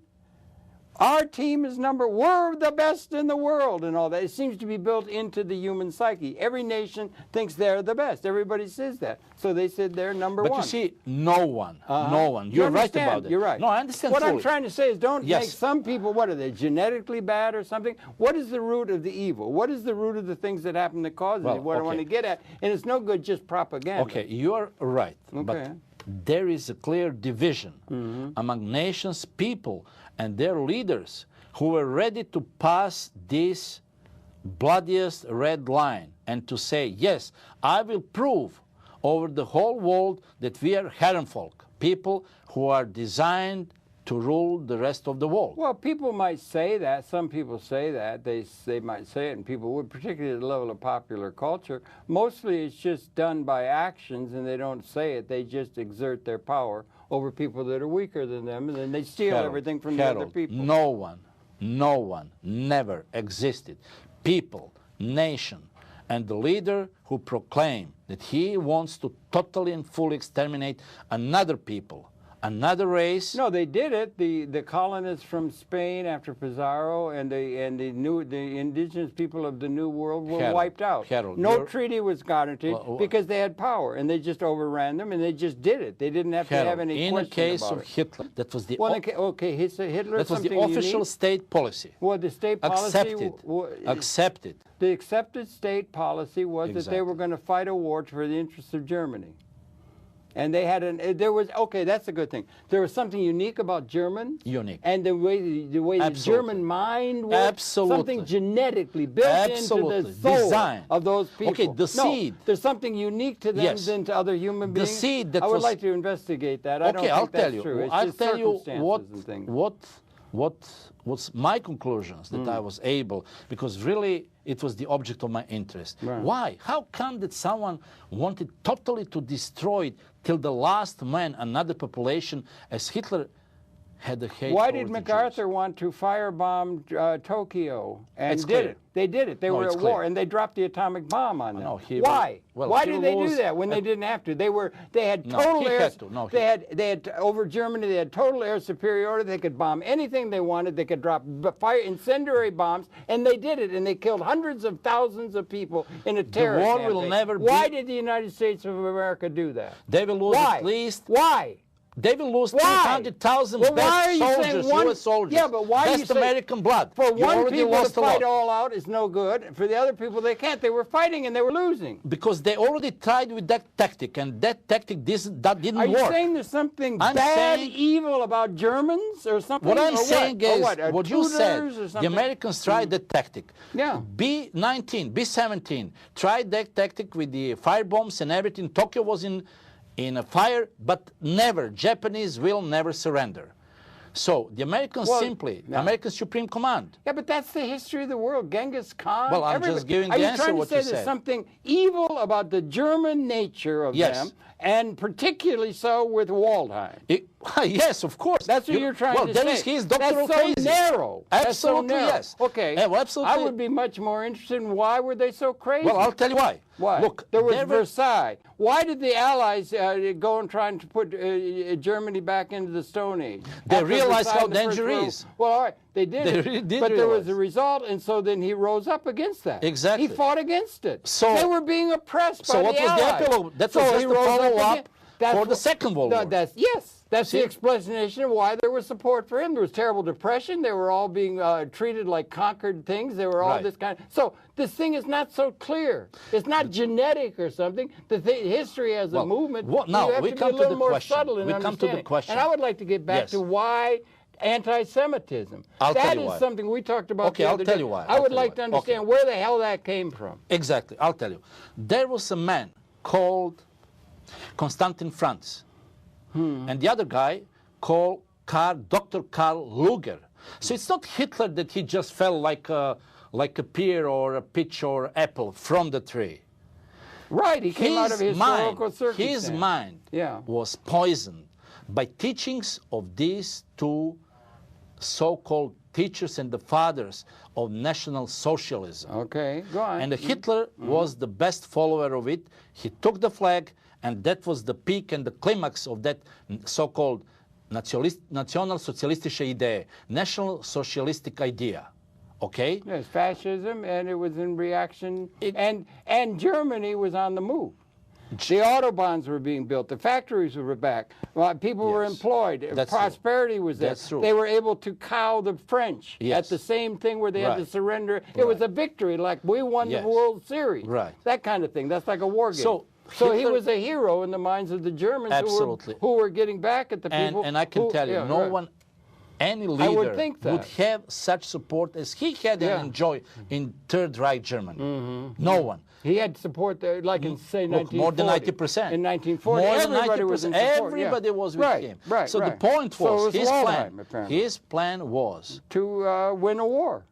S1: Our team is we're the best in the world and all that. It seems to be built into the human psyche. Every nation thinks they're the best. Everybody says that. So they said they're number one.
S2: But you see, no one.
S1: You
S2: You're right
S1: understand.
S2: about it.
S1: You're right.
S2: No, I understand
S1: What
S2: fully.
S1: I'm trying to say is don't
S2: Yes.
S1: make some people, what are they, genetically bad or something? What is the root of the evil? What is the root of the things that happen that cause
S2: Well,
S1: it? What I want to
S2: okay.
S1: get at. And it's no good just propaganda.
S2: Okay, you're right.
S1: Okay.
S2: But there is a clear division among nations, people, and their leaders who were ready to pass this bloodiest red line and to say, yes, I will prove over the whole world that we are Herrenvolk, people who are designed to rule the rest of the world.
S1: Well, people might say that. Some people say that. They might say it, and people would, particularly at the level of popular culture. Mostly it's just done by actions, and they don't say it. They just exert their power over people that are weaker than them, and then they steal everything from the other people.
S2: No one never existed. People, nation, and the leader who proclaimed that he wants to totally and fully exterminate another people, another race.
S1: No, they did it. The colonists from Spain after Pizarro and the indigenous people of the New World were wiped out. No treaty was guaranteed because they had power, and they just overran them, and they just did it. They didn't have to have any question about it.
S2: In the case of Hitler, that was the
S1: Hitler.
S2: That was the official state policy.
S1: Well, the state policy
S2: accepted.
S1: The accepted state policy was that they were going to fight a war for the interests of Germany. And they had that's a good thing. There was something unique about Germans.
S2: Unique.
S1: And the way the German mind was. Something genetically built into the soul of those people.
S2: Okay, the seed.
S1: There's something unique to them than to other human beings.
S2: The seed that
S1: I would like to investigate that. I don't think that's true.
S2: I'll tell you what was my conclusions that I was able, because really it was the object of my interest.
S1: Right.
S2: Why? How come that someone wanted totally to destroy it till the last man, another population, as Hitler had a hate?
S1: Why did MacArthur want to firebomb Tokyo and did it? They did it. They were at war, and they dropped the atomic bomb on them. Why? Why did they do that when they didn't have to? They had total air. They had over Germany. They had total air superiority. They could bomb anything they wanted. They could drop incendiary bombs, and they did it. And they killed hundreds of thousands of people in a terror campaign.
S2: Will never
S1: Why did the United States of America do that?
S2: They will lose at least.
S1: Why?
S2: They will lose 200,000 best soldiers, U.S. soldiers.
S1: Yeah, but why
S2: best American blood.
S1: For one people to fight all out is no good. For the other people, they can't. They were fighting and they were losing.
S2: Because they already tried with that tactic, and that tactic didn't work.
S1: Are you saying there's something evil about Germans or something?
S2: What I'm saying is, what you said, the Americans tried that tactic.
S1: Yeah.
S2: B-19, B-17 tried that tactic with the fire bombs and everything. Tokyo was in a fire, but never, Japanese will never surrender. So the Americans American Supreme Command.
S1: Yeah, but that's the history of the world. Genghis Khan.
S2: Well, I'm just giving the answer what you said.
S1: Are you trying to say there's something evil about the German nature of them, and particularly so with Waldheim?
S2: Yes, of course.
S1: That's what you're trying to say.
S2: Well, there is his doctoral thesis.
S1: That's so narrow.
S2: Absolutely, yes.
S1: Okay.
S2: Well, absolutely.
S1: I would be much more interested in why were they so crazy?
S2: Well, I'll tell you why.
S1: Why?
S2: Look,
S1: there was Versailles. Why did the Allies go and try to put Germany back into the Stone Age?
S2: They realized how dangerous it is.
S1: Well, all right, they did.
S2: They really did
S1: but there was a result, and so then he rose up against that.
S2: Exactly.
S1: He fought against it.
S2: So
S1: they were being oppressed by the Allies.
S2: So what was the epilogue? That was just the follow-up for the Second World War.
S1: That's the explanation of why there was support for him. There was terrible depression. They were all being treated like conquered things. They were all this kind of... So this thing is not so clear. It's not genetic or something. The history as a movement, you have to be a little more subtle in understanding. And I would like to get back to why anti-Semitism. That is something we talked about the other day.
S2: I'll tell you why.
S1: I would like to understand where the hell that came from.
S2: Exactly. I'll tell you. There was a man called Constantin Franz. And the other guy called Dr. Karl Lueger. So it's not Hitler that he just fell like a pear or a peach or apple from the tree.
S1: Right, he came out of historical circumstance.
S2: His mind was poisoned by teachings of these two so-called teachers and the fathers of National Socialism.
S1: Okay, go on.
S2: And Hitler was the best follower of it. He took the flag, and that was the peak and the climax of that so-called National Socialistische Idee, National Socialistic idea. Okay?
S1: Yes, fascism, and it was in reaction, and Germany was on the move. The autobahns were being built. The factories were back. People were employed. Prosperity was there.
S2: That's true.
S1: They were able to cow the French at the same thing where they had to surrender. It was a victory, like we won the World Series.
S2: Right.
S1: That kind of thing. That's like a war game. So he was a hero in the minds of the Germans who were getting back at the people.
S2: And I can tell you, no one, any leader would have such support as he had and enjoy in Third Reich Germany. No one.
S1: He had support, like in, say,
S2: Look,
S1: 1940.
S2: more than 90%.
S1: In 1940,
S2: More than
S1: everybody was in support.
S2: Everybody was with him.
S1: Right,
S2: so
S1: right.
S2: the point
S1: So it
S2: was,
S1: was
S2: his
S1: Waldheim,
S2: plan.
S1: apparently.
S2: His plan was
S1: to win a war.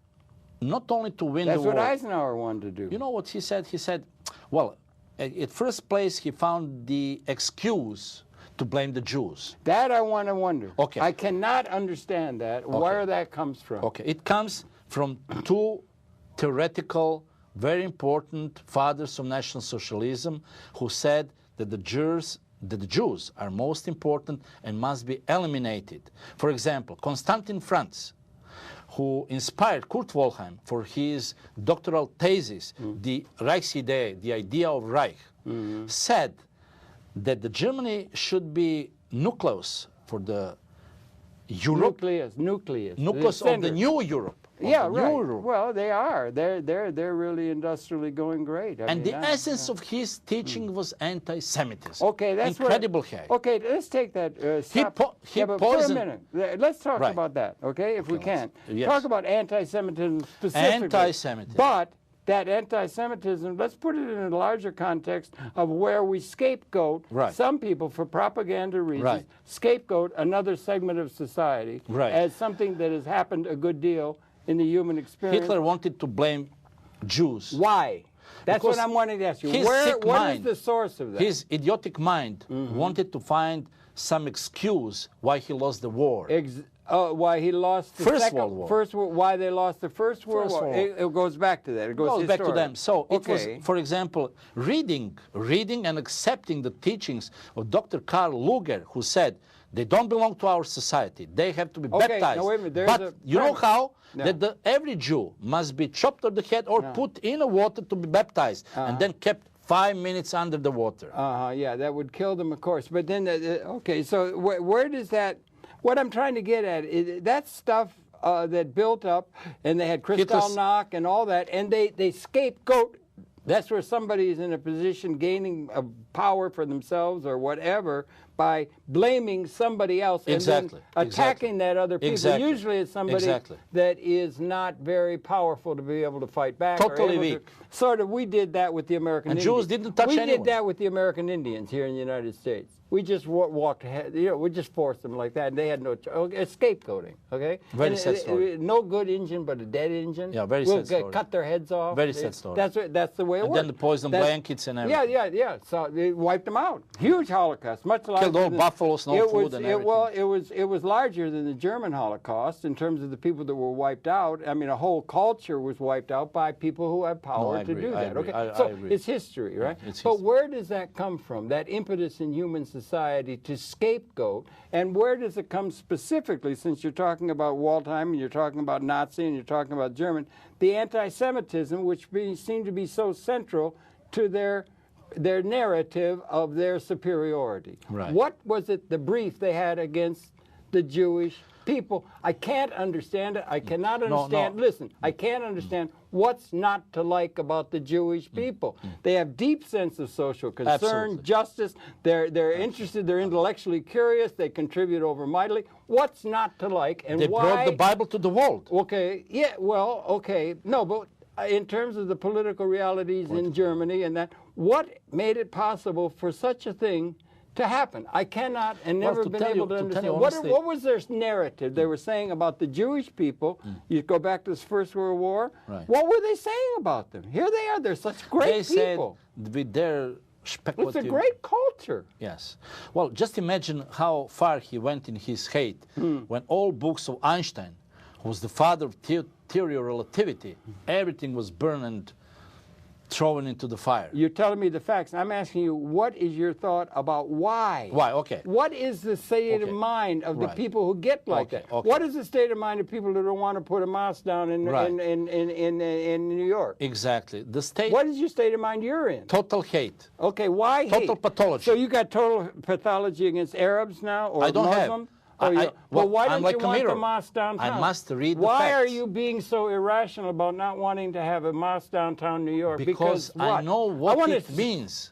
S2: not only to win
S1: That's
S2: the war.
S1: what Eisenhower wanted to do.
S2: You know what he said? He said, well, at first place, he found the excuse to blame the Jews.
S1: That I want to wonder.
S2: Okay.
S1: I cannot understand that, where that comes from.
S2: Okay, it comes from two theoretical, very important fathers of National Socialism who said that the Jews are most important and must be eliminated. For example, Constantin Franz, who inspired Kurt Waldheim for his doctoral thesis, the Reichsidee, the idea of Reich, said that the Germany should be nucleus for the Europe, nucleus of the new Europe.
S1: Yeah, right. Well, they are. They're really industrially going great. I mean,
S2: the essence of his teaching was anti-Semitism.
S1: Okay, that's
S2: incredible hate.
S1: Okay, let's take that. Stop.
S2: He
S1: but
S2: poisoned.
S1: for a minute, let's talk about that. Okay, if we can talk about anti-Semitism specifically.
S2: Anti-Semitism.
S1: But that anti-Semitism, let's put it in a larger context of where we scapegoat some people for propaganda reasons, scapegoat another segment of society as something that has happened a good deal in the human experience.
S2: Hitler wanted to blame Jews.
S1: Why? That's
S2: because
S1: what I'm wanting to ask you.
S2: What
S1: is the source of that?
S2: His idiotic mind wanted to find some excuse why he lost the war.
S1: Why he lost the
S2: First World War.
S1: Why they lost the First World War. It goes back to that. It goes
S2: back to them. So it was, for example, reading and accepting the teachings of Dr. Karl Lueger, who said they don't belong to our society. They have to be baptized.
S1: Now, wait a minute.
S2: But you know how? No. That every Jew must be chopped off the head or put in the water to be baptized and then kept 5 minutes under the water.
S1: Yeah, that would kill them, of course. But then, okay, so where does that... What I'm trying to get at is that stuff that built up, and they had Kristallnacht and all that, and they scapegoat. That's where somebody is in a position gaining power for themselves or whatever by blaming somebody else and then attacking that other people. Usually it's somebody that is not very powerful to be able to fight back.
S2: Totally weak.
S1: We did that with the American Indians.
S2: Jews didn't touch anyone.
S1: We did that with the American Indians here in the United States. We just walked ahead, we just forced them like that, and they had no choice. Scapegoating, okay?
S2: Very sad story.
S1: No good engine, but a dead engine.
S2: Yeah, very sad story.
S1: Cut their heads off.
S2: Very sad story.
S1: That's the way it works.
S2: And then the poison blankets and everything.
S1: Yeah. So they wiped them out. Huge Holocaust, much larger.
S2: Killed all buffaloes, no food and everything.
S1: Well, it was larger than the German Holocaust in terms of the people that were wiped out. I mean, a whole culture was wiped out by people who have power to do that. Okay, so it's history, right? But where does that come from? That impetus in human society to scapegoat, and where does it come specifically, since you're talking about Waldheim and you're talking about Nazi and you're talking about German, the anti-Semitism, which seemed to be so central to their narrative of their superiority. What was it, the brief they had against the Jewish people? I can't understand it. I cannot understand. Listen, I can't understand what's not to like about the Jewish people. They have deep sense of social concern, justice. They're interested. They're intellectually curious. They contribute over mightily. What's not to like, and
S2: they
S1: why?
S2: brought the Bible to the world.
S1: Okay. Yeah. Well. Okay. No, but in terms of the political realities in Germany and that, what made it possible for such a thing to happen? I cannot and never been able to understand. What was their narrative they were saying about the Jewish people? You go back to this First World War. What were they saying about them? Here they are. They're such great people.
S2: Said with their speculative...
S1: It's a great culture.
S2: Yes. Well, just imagine how far he went in his hate when all books of Einstein, who was the father of theory of relativity, everything was burned and thrown into the fire.
S1: You're telling me the facts. I'm asking you, what is your thought about why?
S2: Why? Okay.
S1: What is the state of mind of the people who get like that? What is the state of mind of people who don't want to put a mosque down in New York?
S2: Exactly. The state.
S1: What is your state of mind you're in?
S2: Total hate.
S1: Okay. Why hate?
S2: Total pathology.
S1: So you got total pathology against Arabs now, or
S2: I don't
S1: Muslims?
S2: Well,
S1: why don't
S2: like
S1: you want the mosque downtown?
S2: I must read the
S1: Why
S2: facts.
S1: are you being so irrational about not wanting to have a mosque downtown New York?
S2: Because I know what it means.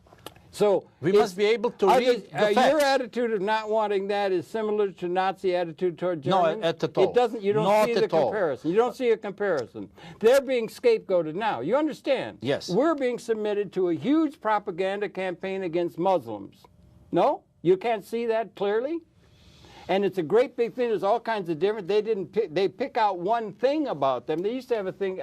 S1: So
S2: We must be able to read the facts.
S1: Your attitude of not wanting that is similar to Nazi attitude toward Germans?
S2: No, at all.
S1: It doesn't. You don't
S2: Not
S1: see the
S2: at all.
S1: comparison. You don't see a comparison. They're being scapegoated now. You understand?
S2: Yes.
S1: We're being submitted to a huge propaganda campaign against Muslims. No, you can't see that clearly. And it's a great big thing. There's all kinds of different. They pick out one thing about them. They used to have a thing,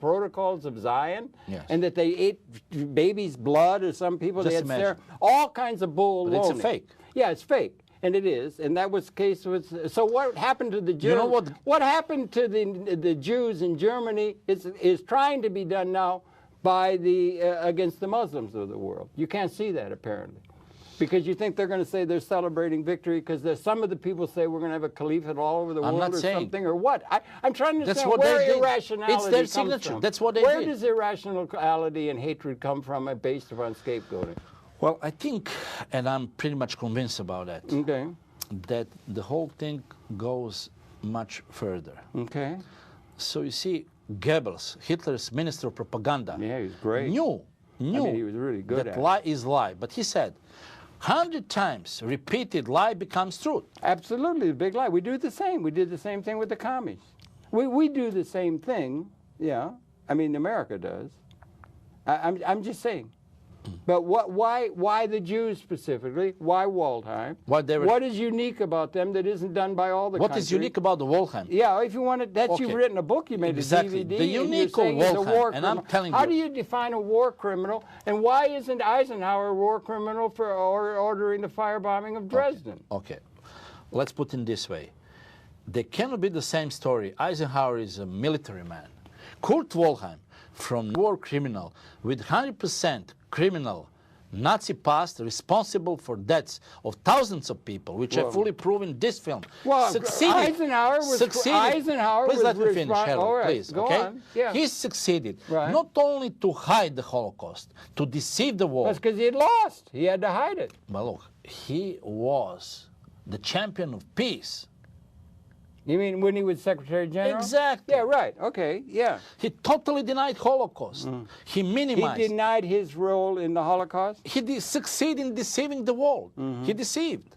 S1: protocols of Zion,
S2: yes.
S1: and that they ate baby's blood, or some people
S2: Just
S1: they had
S2: imagine.
S1: all kinds of bull.
S2: But it's a fake.
S1: Yeah, it's fake, and it is. And that was the case with. So what happened to the Jews?
S2: You know
S1: what happened to the Jews in Germany is trying to be done now by the against the Muslims of the world. You can't see that apparently. Because you think they're going to say they're celebrating victory because some of the people say we're going to have a caliphate all over the world or something, or what? I'm trying to understand where irrationality
S2: It's their
S1: comes
S2: signature.
S1: from.
S2: That's what they
S1: Where
S2: did.
S1: does irrationality and hatred come from based upon scapegoating?
S2: Well, I think, and I'm pretty much convinced about that,
S1: Okay.
S2: that the whole thing goes much further.
S1: Okay.
S2: So you see, Goebbels, Hitler's minister of propaganda,
S1: Yeah, he was great.
S2: knew
S1: I mean, he was really good
S2: that
S1: at it.
S2: lie is lie. But he said, 100 times repeated lie becomes truth.
S1: Absolutely, the big lie. We do the same. We did the same thing with the commies. We do the same thing. Yeah. I mean, America does. I'm just saying. But why the Jews specifically? Why Waldheim? What is unique about them that isn't done by all the
S2: What
S1: countries?
S2: is unique about the Waldheim?
S1: Yeah, if you want to, that's
S2: Okay.
S1: you've written a book, you made
S2: Exactly.
S1: a DVD.
S2: The
S1: and you're
S2: unique
S1: saying he's a
S2: Waldheim,
S1: war
S2: and I'm
S1: criminal.
S2: telling
S1: How
S2: you.
S1: do you define a war criminal? And why isn't Eisenhower a war criminal for ordering the firebombing of Dresden?
S2: Okay. Let's put it this way. They cannot be the same story. Eisenhower is a military man. Kurt Waldheim, from war criminal with 100% criminal Nazi past, responsible for deaths of thousands of people, which are fully proven in this film.
S1: Well,
S2: succeeded.
S1: Eisenhower was. Eisenhower
S2: Please
S1: was
S2: let me finish, Harold,
S1: all right,
S2: please.
S1: go
S2: Okay?
S1: on. Yeah.
S2: He succeeded
S1: Right.
S2: not only to hide the Holocaust, to deceive the world.
S1: That's because he had lost. He had to hide it.
S2: But look, he was the champion of peace.
S1: You mean when he was Secretary General?
S2: Exactly.
S1: Yeah, right. Okay, yeah.
S2: He totally denied Holocaust. He minimized.
S1: He denied his role in the Holocaust?
S2: He succeeded in deceiving the world. He deceived.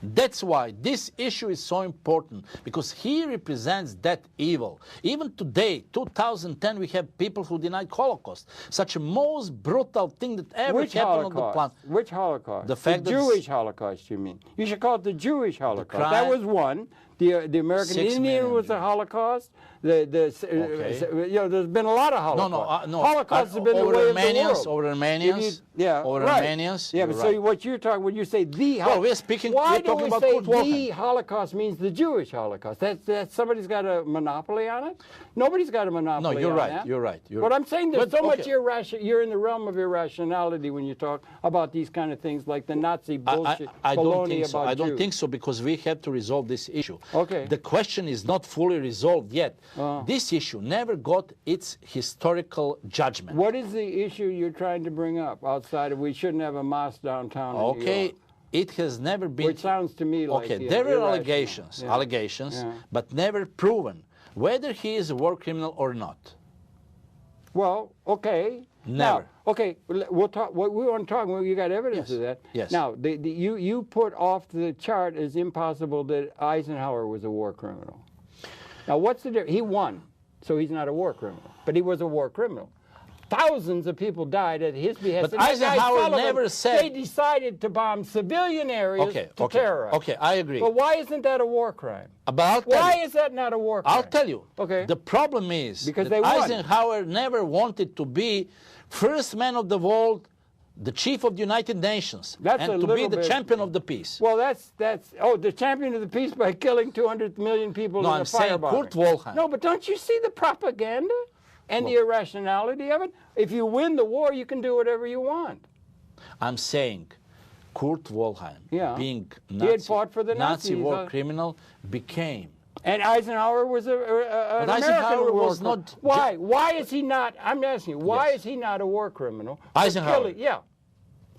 S2: That's why this issue is so important, because he represents that evil. Even today, 2010, we have people who denied Holocaust. Such a most brutal thing that ever
S1: Which
S2: happened on the
S1: Holocaust?
S2: planet.
S1: Which Holocaust?
S2: The fact that
S1: Jewish Holocaust, you mean? You should call it the Jewish Holocaust.
S2: crime-
S1: That was one. The American
S2: 6
S1: Indian
S2: million
S1: was a
S2: Jews.
S1: Holocaust.
S2: Okay.
S1: You know, there's been a lot of Holocausts.
S2: No.
S1: Holocausts have been the
S2: over
S1: way of the
S2: Armenians,
S1: world.
S2: over Armenians,
S1: Yeah,
S2: over
S1: right.
S2: Armenians.
S1: Yeah, but
S2: you're
S1: so
S2: right.
S1: what you're talking when you say the Holocaust,
S2: Well, we're speaking.
S1: why
S2: we're
S1: do
S2: talking
S1: we
S2: about
S1: say
S2: Kurt Waldheim.
S1: the Holocaust means the Jewish Holocaust? That somebody's got a monopoly on it? Nobody's got a monopoly
S2: No, you're
S1: on
S2: right.
S1: that.
S2: You're right.
S1: But I'm saying there's
S2: But,
S1: so much
S2: okay.
S1: you're in the realm of irrationality when you talk about these kind of things like the Nazi bullshit
S2: I don't
S1: baloney
S2: think so.
S1: about
S2: I don't
S1: Jews.
S2: think so, because we have to resolve this issue.
S1: Okay.
S2: The question is not fully resolved yet. This issue never got its historical judgment.
S1: What is the issue you're trying to bring up outside of we shouldn't have a mosque downtown in New
S2: Okay,
S1: York?
S2: it has never been.
S1: Which sounds to me like
S2: Okay, there were
S1: irrational.
S2: allegations,
S1: Yeah.
S2: but never proven whether he is a war criminal or not.
S1: Well, okay.
S2: Never.
S1: Now, okay, we'll talk. What we want to talk. Well, you got evidence
S2: Yes.
S1: of that.
S2: Yes.
S1: Now, you put off the chart as impossible that Eisenhower was a war criminal. Now, what's the difference? He won, so he's not a war criminal, but he was a war criminal. Thousands of people died at his behest.
S2: But
S1: And that guy
S2: Eisenhower
S1: Sullivan,
S2: never said-
S1: they decided to bomb civilian areas to terrorize.
S2: Okay, I agree.
S1: But why isn't that a war crime?
S2: But I'll tell
S1: Why
S2: you.
S1: is that not a war crime?
S2: I'll tell you.
S1: Okay.
S2: The problem is
S1: Because
S2: that
S1: they won.
S2: Eisenhower never wanted to be first man of the world, the chief of the United Nations,
S1: That's a
S2: and to be
S1: little
S2: the
S1: bit-
S2: champion of the peace.
S1: Well, that's the champion of the peace by killing 200 million people
S2: No,
S1: in
S2: I'm
S1: a fire
S2: saying
S1: bombing.
S2: Kurt Waldheim.
S1: No, but don't you see the propaganda and the irrationality of it? If you win the war, you can do whatever you want.
S2: I'm saying Kurt Waldheim,
S1: Yeah.
S2: being
S1: He
S2: Nazi,
S1: had fought for the
S2: Nazi
S1: Nazis,
S2: war criminal, became.
S1: And Eisenhower was an
S2: But
S1: American
S2: Eisenhower
S1: war
S2: was
S1: criminal.
S2: not-
S1: Why? Why is he not? I'm asking you. Why
S2: Yes.
S1: is he not a war criminal? for
S2: Eisenhower.
S1: killing- Yeah.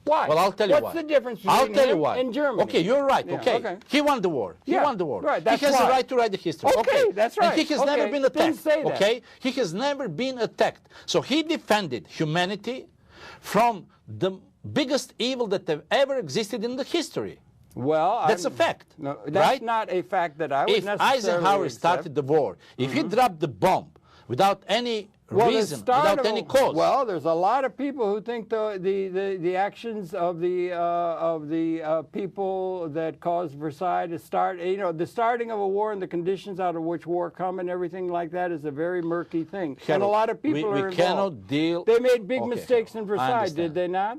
S1: Why?
S2: Well, I'll tell you why.
S1: What's the difference
S2: I'll
S1: between
S2: tell you
S1: him
S2: why.
S1: and Germany?
S2: Okay, you're right.
S1: Yeah,
S2: Okay.
S1: okay.
S2: He won the war. He
S1: Yeah,
S2: won the war.
S1: right, that's
S2: he has
S1: why.
S2: the right to write the history.
S1: Okay, that's right.
S2: And he has never
S1: Okay,
S2: been
S1: didn't
S2: attacked.
S1: say that.
S2: Okay? He has never been attacked. So he defended humanity from the biggest evil that have ever existed in the history.
S1: Well,
S2: that's a fact.
S1: No, that's
S2: right?
S1: not a fact that I would
S2: if
S1: necessarily
S2: Eisenhower
S1: accept.
S2: started the war, if he dropped the bomb without any reason, without any cause.
S1: Well, there's a lot of people who think the actions of the people that caused Versailles to start, the starting of a war and the conditions out of which war come and everything like that is a very murky thing.
S2: Harold,
S1: and a lot of people are involved.
S2: We cannot deal.
S1: They made big mistakes
S2: Harold,
S1: in Versailles, did they not?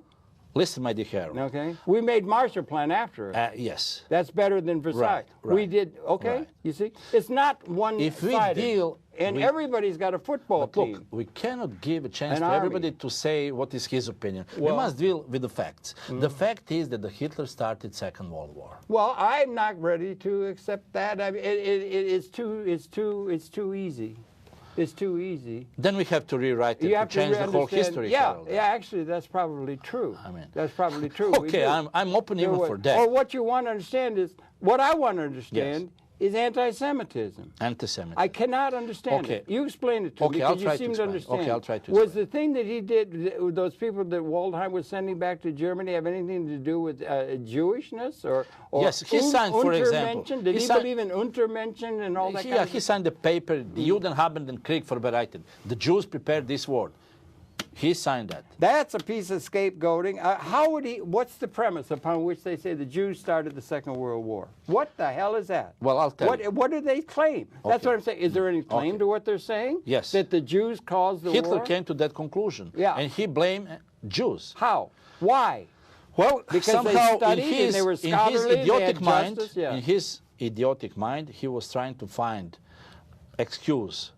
S2: Listen, my dear Harold.
S1: Okay. We made Marshall Plan after it.
S2: Yes.
S1: That's better than Versailles.
S2: Right.
S1: We did, okay,
S2: right.
S1: You see? It's not one-sided.
S2: If we deal...
S1: And everybody's got a football team.
S2: Look, we cannot give a chance to everybody to say what is his opinion.
S1: Well,
S2: we must deal with the facts. The fact is that Hitler started Second World War.
S1: Well, I'm not ready to accept that. I mean, it's too easy. It's too easy.
S2: Then we have to rewrite it to change the whole history.
S1: Yeah, actually, that's probably true.
S2: I mean,
S1: that's probably true.
S2: Okay, I'm open even for that.
S1: Or what you want to understand is, what I want to understand is anti-Semitism.
S2: Anti-Semitism.
S1: I cannot understand it. You explain it to me because you seem to understand.
S2: Okay, I'll try to explain.
S1: Was the thing that he did, those people that Waldheim was sending back to Germany, have anything to do with Jewishness? Or
S2: yes, he signed, for example.
S1: Did he believe in Untermenschen and all that kind of
S2: he signed the paper, the Juden haben den Krieg vorbereitet. The Jews prepared this war. He signed that.
S1: That's a piece of scapegoating. How would he? What's the premise upon which they say the Jews started the Second World War? What the hell is that?
S2: Well, I'll tell you.
S1: What do they claim? That's what I'm saying. Is there any claim to what they're saying?
S2: Yes.
S1: That the Jews caused the war?
S2: Hitler came to that conclusion.
S1: Yeah.
S2: And he blamed Jews.
S1: How? Why?
S2: Well,
S1: because
S2: somehow
S1: they studied and they were scholarly,
S2: in his idiotic mind, he was trying to find excuse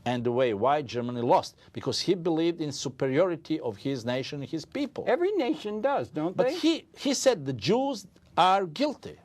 S2: and the way why Germany lost, because he believed in superiority of his nation and his people.
S1: Every nation does, don't they?
S2: But he said the Jews are guilty.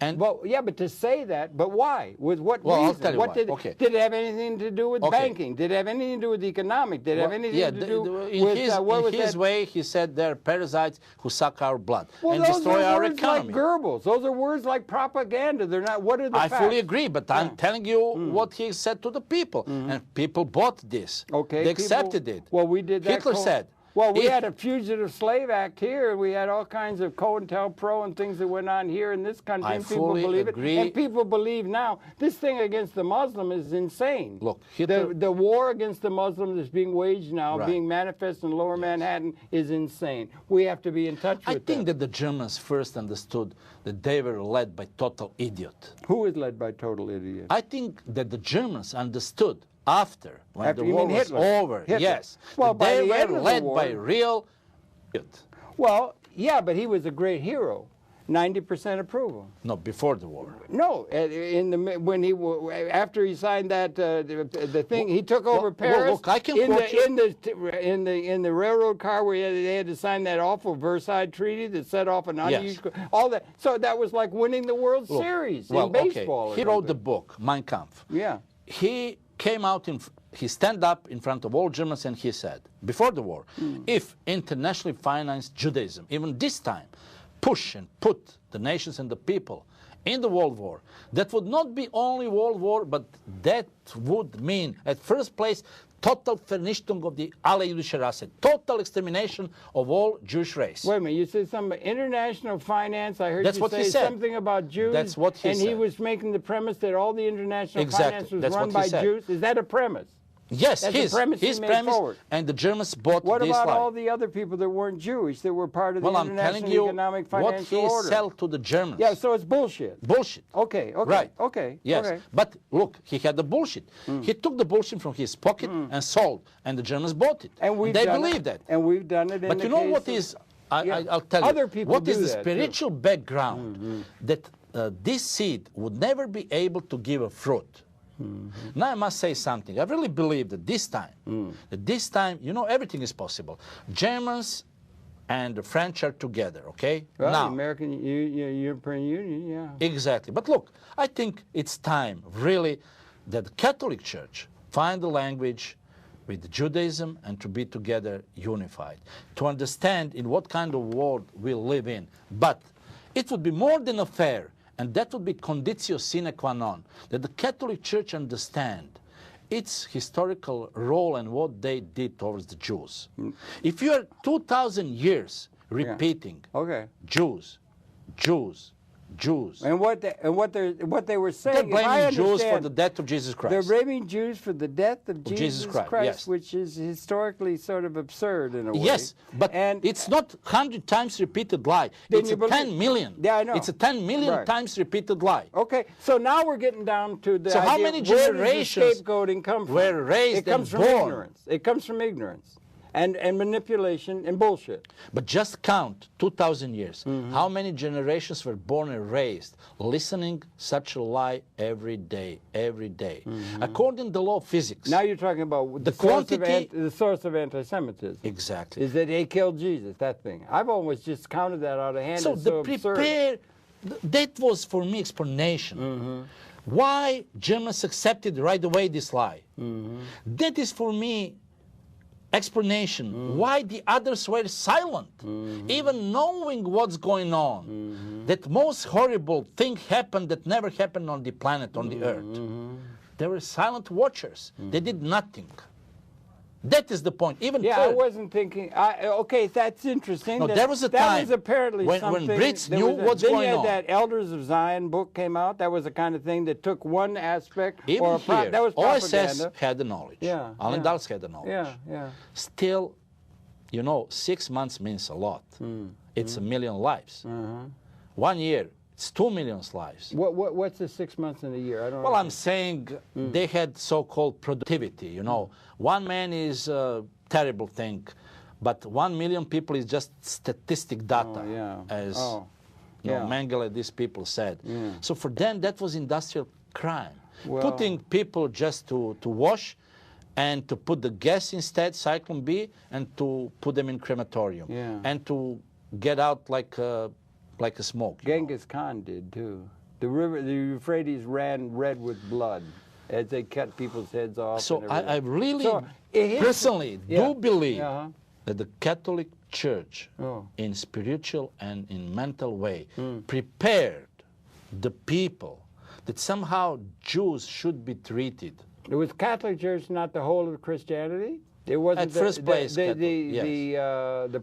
S2: And
S1: well, yeah, but to say that, but why? With what reason?
S2: I'll tell you why.
S1: Did it have anything to do with banking? Did it have anything to do with economic? Did it have anything to do with
S2: in his way, he said they're parasites who suck our blood and
S1: those
S2: destroy
S1: are
S2: our
S1: words
S2: economy.
S1: Like Goebbels. Those are words like propaganda. They're not. What are the facts?
S2: I fully agree, but I'm telling you what he said to the people, and people bought this.
S1: Okay,
S2: they accepted it.
S1: Well, we did that.
S2: Hitler said.
S1: Well, we had a Fugitive Slave Act here, and we had all kinds of COINTELPRO and things that went on here in this country, and people believe it. And people believe now. This thing against the Muslim is insane.
S2: Look, Hitler,
S1: the war against the Muslims that's being waged now, being manifest in Lower Manhattan, is insane. We have to be in touch with
S2: I think that the Germans first understood that they were led by total idiot.
S1: Who is led by total idiot?
S2: I think that the Germans understood after, when the war was over, yes,
S1: well,
S2: they were led by real idiot.
S1: Well, yeah, but he was a great hero. 90% approval.
S2: No, before the war.
S1: No, after he signed that the thing, he took over Paris.
S2: Look, I can
S1: in the railroad car where they had to sign that awful Versailles Treaty that set off an unusual all that. So that was like winning the World Series in baseball.
S2: He wrote the book Mein Kampf.
S1: Yeah.
S2: He came out he stand up in front of all Germans and he said, before the war, if internationally financed Judaism, even this time, push and put the nations and the people in the World War, that would not be only World War, but that would mean, at first place, total Vernichtung of the alle jüdische Rasse, total extermination of all Jewish race.
S1: Wait a minute, you said something about international finance. I heard you say something about Jews.
S2: That's what he said.
S1: And he was making the premise that all the international finance was run by Jews. Is that a premise?
S2: Yes,
S1: his premise,
S2: and the Germans bought
S1: what
S2: this
S1: about
S2: lie.
S1: all the other people that weren't Jewish, that were part of the international economic financial order?
S2: What he sell to the Germans.
S1: Yeah, so it's bullshit.
S2: Bullshit.
S1: Okay,
S2: right.
S1: Okay,
S2: yes.
S1: Okay.
S2: But look, he had the bullshit. He took the bullshit from his pocket and sold, and the Germans bought it.
S1: And
S2: they believed that.
S1: And we've done it in
S2: But you know what is, I'll tell
S1: other
S2: you,
S1: people
S2: what is the
S1: that
S2: spiritual background that this seed would never be able to give a fruit. Now I must say something. I really believe that this time, you know, everything is possible. Germans and the French are together, okay?
S1: Well,
S2: now,
S1: the American European Union, yeah.
S2: Exactly. But look, I think it's time, really, that the Catholic Church find the language with Judaism and to be together unified, to understand in what kind of world we live in. But it would be more than fair, and that would be conditio sine qua non, that the Catholic Church understand its historical role and what they did towards the Jews. If you are 2,000 years repeating,
S1: Okay.
S2: Jews, Jews, Jews.
S1: And what they were saying,
S2: They're blaming Jews for
S1: understand,
S2: the death of Jesus Christ.
S1: they're blaming Jews for the death of Jesus Christ,
S2: yes.
S1: which is historically sort of absurd in a way.
S2: Yes, but
S1: and
S2: it's not 100 times repeated lie. It's a 10 million.
S1: Yeah, I know.
S2: It's a 10 million
S1: Right.
S2: times repeated lie.
S1: Okay, so now we're getting down to the
S2: So
S1: idea,
S2: how many
S1: where
S2: generations
S1: does the scapegoating come from?
S2: were raised
S1: It comes
S2: and
S1: from
S2: born?
S1: ignorance. It comes from ignorance and manipulation and bullshit.
S2: But just count 2,000 years.
S1: Mm-hmm.
S2: How many generations were born and raised listening such a lie every day, every day? According to the law of physics.
S1: Now you're talking about
S2: The
S1: the source of anti-Semitism.
S2: Exactly.
S1: Is that they killed Jesus, that thing. I've always just counted that out of hand.
S2: So
S1: It's
S2: the
S1: so absurd.
S2: that was for me explanation. Why Germans accepted right away this lie. That is for me explanation why the others were silent, even knowing what's going on. That most horrible thing happened that never happened on the planet, on the earth. They were silent watchers. They did nothing. That is the point. Even
S1: Yeah,
S2: Paul,
S1: I wasn't thinking. Okay, that's interesting.
S2: No, there was a
S1: that
S2: time
S1: was apparently
S2: when
S1: something.
S2: Brits
S1: there
S2: knew
S1: was
S2: what's
S1: then
S2: going
S1: you had
S2: on.
S1: that Elders of Zion book came out. That was the kind of thing that took one aspect.
S2: even
S1: or
S2: here,
S1: that was propaganda.
S2: OSS had the knowledge.
S1: Yeah,
S2: Alan
S1: yeah.
S2: Dulles had the knowledge.
S1: Yeah, yeah.
S2: Still, you know, 6 months means a lot. It's a million lives. 1 year, it's 2 million lives.
S1: What's the 6 months in a year? I don't.
S2: Well,
S1: know.
S2: I'm saying they had so-called productivity, you know. One man is a terrible thing, but 1 million people is just statistic data, as you know, Mengele, these people said. So for them, that was industrial crime.
S1: Well,
S2: putting people just to wash and to put the gas instead, Cyclone B, and to put them in crematorium. And to get out like a smoke.
S1: Genghis Khan did too. The Euphrates ran red with blood as they cut people's heads off.
S2: So I really,
S1: it
S2: personally, do believe
S1: Uh-huh.
S2: that the Catholic Church,
S1: Oh.
S2: in spiritual and in mental way, prepared the people that somehow Jews should be treated.
S1: It was Catholic Church, not the whole of Christianity. It wasn't
S2: At first place,
S1: the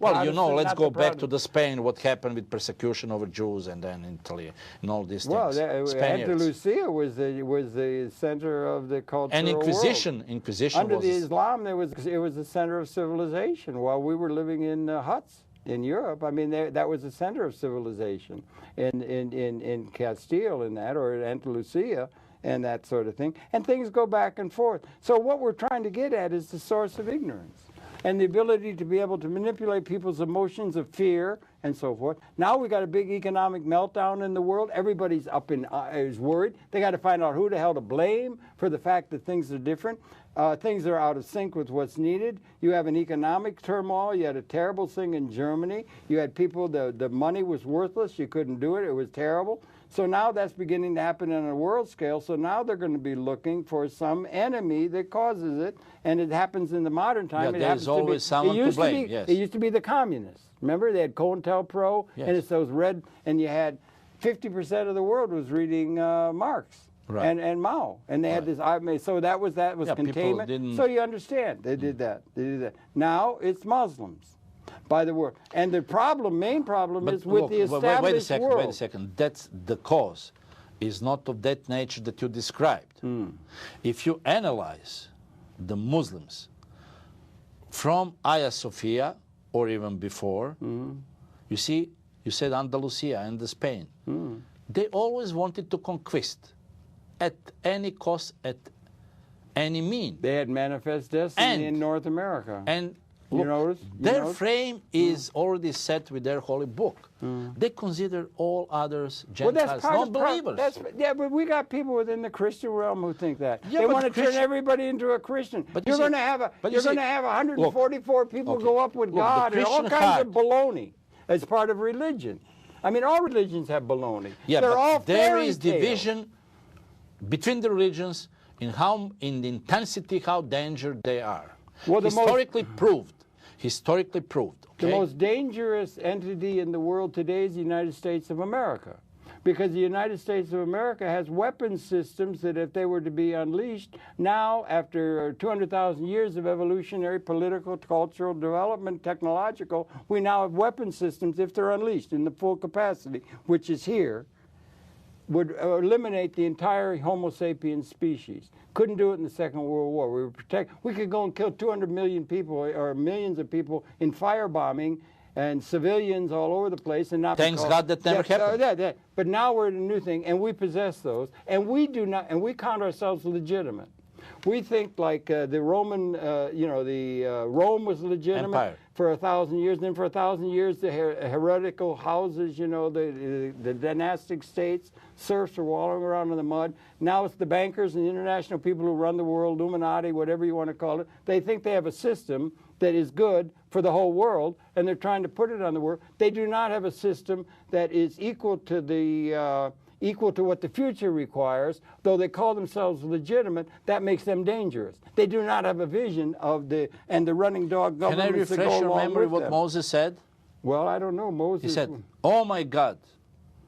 S2: well, you know,
S1: Protestant,
S2: let's
S1: not
S2: go
S1: the
S2: back to the Spain, what happened with persecution over Jews, and then Italy, and all these things.
S1: Well,
S2: Spaniards.
S1: Andalusia was the center of the cultural
S2: And Inquisition,
S1: world.
S2: Inquisition
S1: Under
S2: was
S1: the Islam, it was the center of civilization. While we were living in huts in Europe, I mean, that was the center of civilization in Castile, in that, or in Andalusia, and that sort of thing. And things go back and forth. So what we're trying to get at is the source of ignorance and the ability to be able to manipulate people's emotions of fear and so forth. Now we got a big economic meltdown in the world. Everybody's is worried. They got to find out who the hell to blame for the fact that things are different. Things are out of sync with what's needed. You have an economic turmoil. You had a terrible thing in Germany. You had people, the money was worthless. You couldn't do it. It was terrible. So now that's beginning to happen on a world scale. So now they're going to be looking for some enemy that causes it. And it happens in the modern time.
S2: Yeah, there's always someone to blame, yes.
S1: It used to be the communists. Remember, they had COINTELPRO,
S2: yes.
S1: and it's those red, and you had 50% of the world was reading Marx.
S2: Right.
S1: And Mao, and they had this. So that was containment. So you understand, they did that. They did that. Now it's Muslims, by the word. And the main problem is with the established world.
S2: Wait a second. That's the cause. Is not of that nature that you described. If you analyze the Muslims from Hagia Sophia or even before, you see, you said Andalusia and Spain. They always wanted to conquist. At any cost, at any mean.
S1: They had manifest destiny in North America.
S2: And
S1: you
S2: look,
S1: notice?
S2: their frame is already set with their holy book. They consider all others Gentiles non-believers.
S1: Yeah, but we got people within the Christian realm who think that.
S2: Yeah,
S1: they
S2: but
S1: want to turn everybody into a Christian.
S2: But
S1: you're going to have 144 people go up with God and all kinds of baloney as part of religion. I mean, all religions have baloney.
S2: Yeah,
S1: they're
S2: but
S1: all
S2: there is
S1: fairy tales.
S2: division between the religions in the intensity, how dangerous they are.
S1: Well,
S2: historically proved. Okay?
S1: The most dangerous entity in the world today is the United States of America. because the United States of America has weapon systems that if they were to be unleashed, now after 200,000 years of evolutionary, political, cultural development, technological, we now have weapon systems, if they're unleashed in the full capacity, which is here, would eliminate the entire Homo sapiens species. Couldn't do it in the Second World War. We could go and kill 200 million people or millions of people in firebombing and civilians all over the place, and not.
S2: Thanks God that never happened.
S1: But now we're at a new thing, and we possess those, and we do not, and we count ourselves legitimate. We think like the Roman, Rome was legitimate
S2: Empire.
S1: for 1,000 years. Then for 1,000 years, the heretical houses, the dynastic states, serfs are wallowing around in the mud. Now it's the bankers and the international people who run the world, Illuminati, whatever you want to call it. They think they have a system that is good for the whole world, and they're trying to put it on the world. They do not have a system that is equal to the equal to what the future requires. Though they call themselves legitimate, that makes them dangerous. They do not have a vision of the running dog governments.
S2: Can I refresh your memory what Moses said?
S1: Well, I don't know. Moses.
S2: He said, "Oh my God,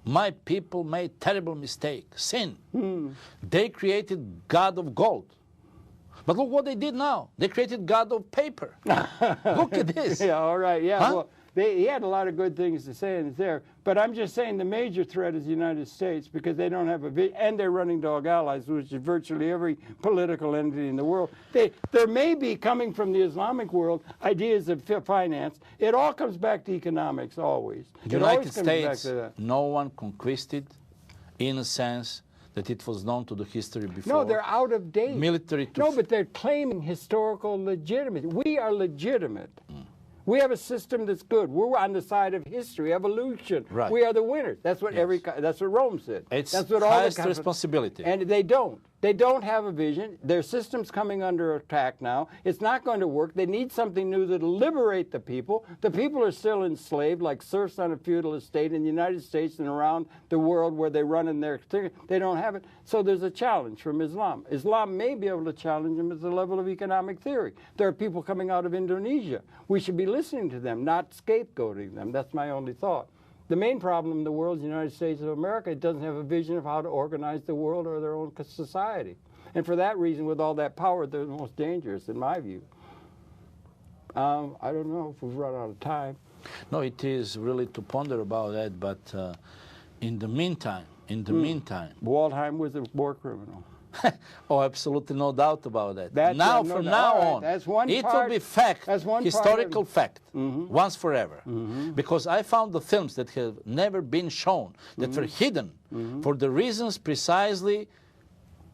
S2: my people made terrible mistake, sin. They created God of gold. But look what they did now. They created God of paper. Look at this."
S1: Yeah, all right. Yeah,
S2: huh?
S1: well, he had a lot of good things to say in there. But I'm just saying the major threat is the United States, because they don't have a vision, and they're running dog allies, which is virtually every political entity in the world. There may be, coming from the Islamic world, ideas of finance. It all comes back to economics, always.
S2: The United States, no one conquered in a sense that it was known to the history before.
S1: No, they're out of date.
S2: Military.
S1: No, but they're claiming historical legitimacy. We are legitimate. We have a system that's good. We're on the side of history, evolution.
S2: Right.
S1: We are the winners. That's what that's what Rome said.
S2: It's
S1: that's what
S2: highest responsibility.
S1: And they don't. They don't have a vision. Their system's coming under attack now. It's not going to work. They need something new that'll liberate the people. The people are still enslaved like serfs on a feudal estate in the United States and around the world where they run in their... They don't have it. So there's a challenge from Islam. Islam may be able to challenge them at the level of economic theory. There are people coming out of Indonesia. We should be listening to them, not scapegoating them. That's my only thought. The main problem in the world is the United States of America. It doesn't have a vision of how to organize the world or their own society. And for that reason, with all that power, they're the most dangerous, in my view. I don't know if we've run out of time.
S2: No, it is really to ponder about that, but in the meantime,
S1: Waldheim was a war criminal.
S2: Oh, absolutely no doubt about that. From now on,
S1: that's one
S2: it
S1: part,
S2: will be fact,
S1: that's one
S2: historical fact, once forever. Because I found the films that have never been shown, that were hidden, for the reasons precisely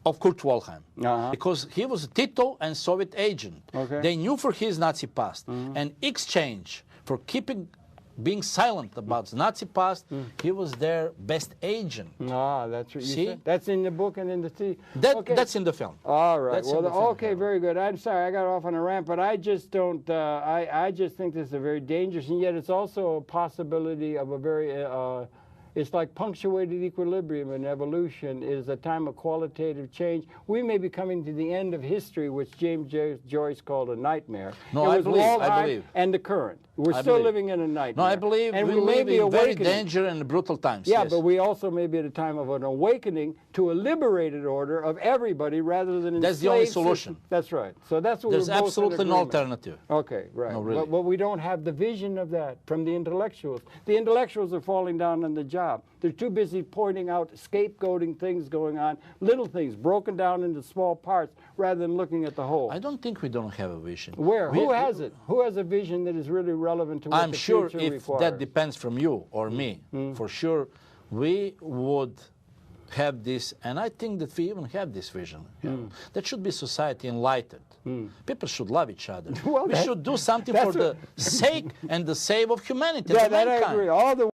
S2: of Kurt Waldheim. Because he was a Tito and Soviet agent.
S1: Okay.
S2: They knew for his Nazi past. And exchange for being silent about the Nazi past, he was their best agent.
S1: That's what you
S2: See?
S1: said. That's in the book and in the TV.
S2: That's in the film.
S1: All right.
S2: That's
S1: okay, very good. I'm sorry I got off on a rant, but I just don't. I just think this is a very dangerous, and yet it's also a possibility of a very. It's like punctuated equilibrium in evolution. It is a time of qualitative change. We may be coming to the end of history, which James Joyce called a nightmare.
S2: No, I believe.
S1: And the current. We're still living in a nightmare.
S2: No, I believe
S1: and
S2: we live in very dangerous and brutal times.
S1: Yeah,
S2: yes.
S1: but we also may be at a time of an awakening to a liberated order of everybody rather than
S2: that's the only solution.
S1: That's right. So that's what
S2: there's
S1: we're both
S2: absolutely no alternative.
S1: Okay, right.
S2: No, really.
S1: But we don't have the vision of that from the intellectuals. The intellectuals are falling down on the job. They're too busy pointing out scapegoating things going on, little things broken down into small parts, rather than looking at the whole.
S2: I don't think we don't have a vision.
S1: Where? Who has it? Who has a vision that is really relevant to what the future requires?
S2: I'm sure if that depends from you or me, for sure, we would have this, and I think that we even have this vision. That should be society enlightened. People should love each other. We should do something for the sake and the save of humanity.
S1: Yeah, that I agree. All the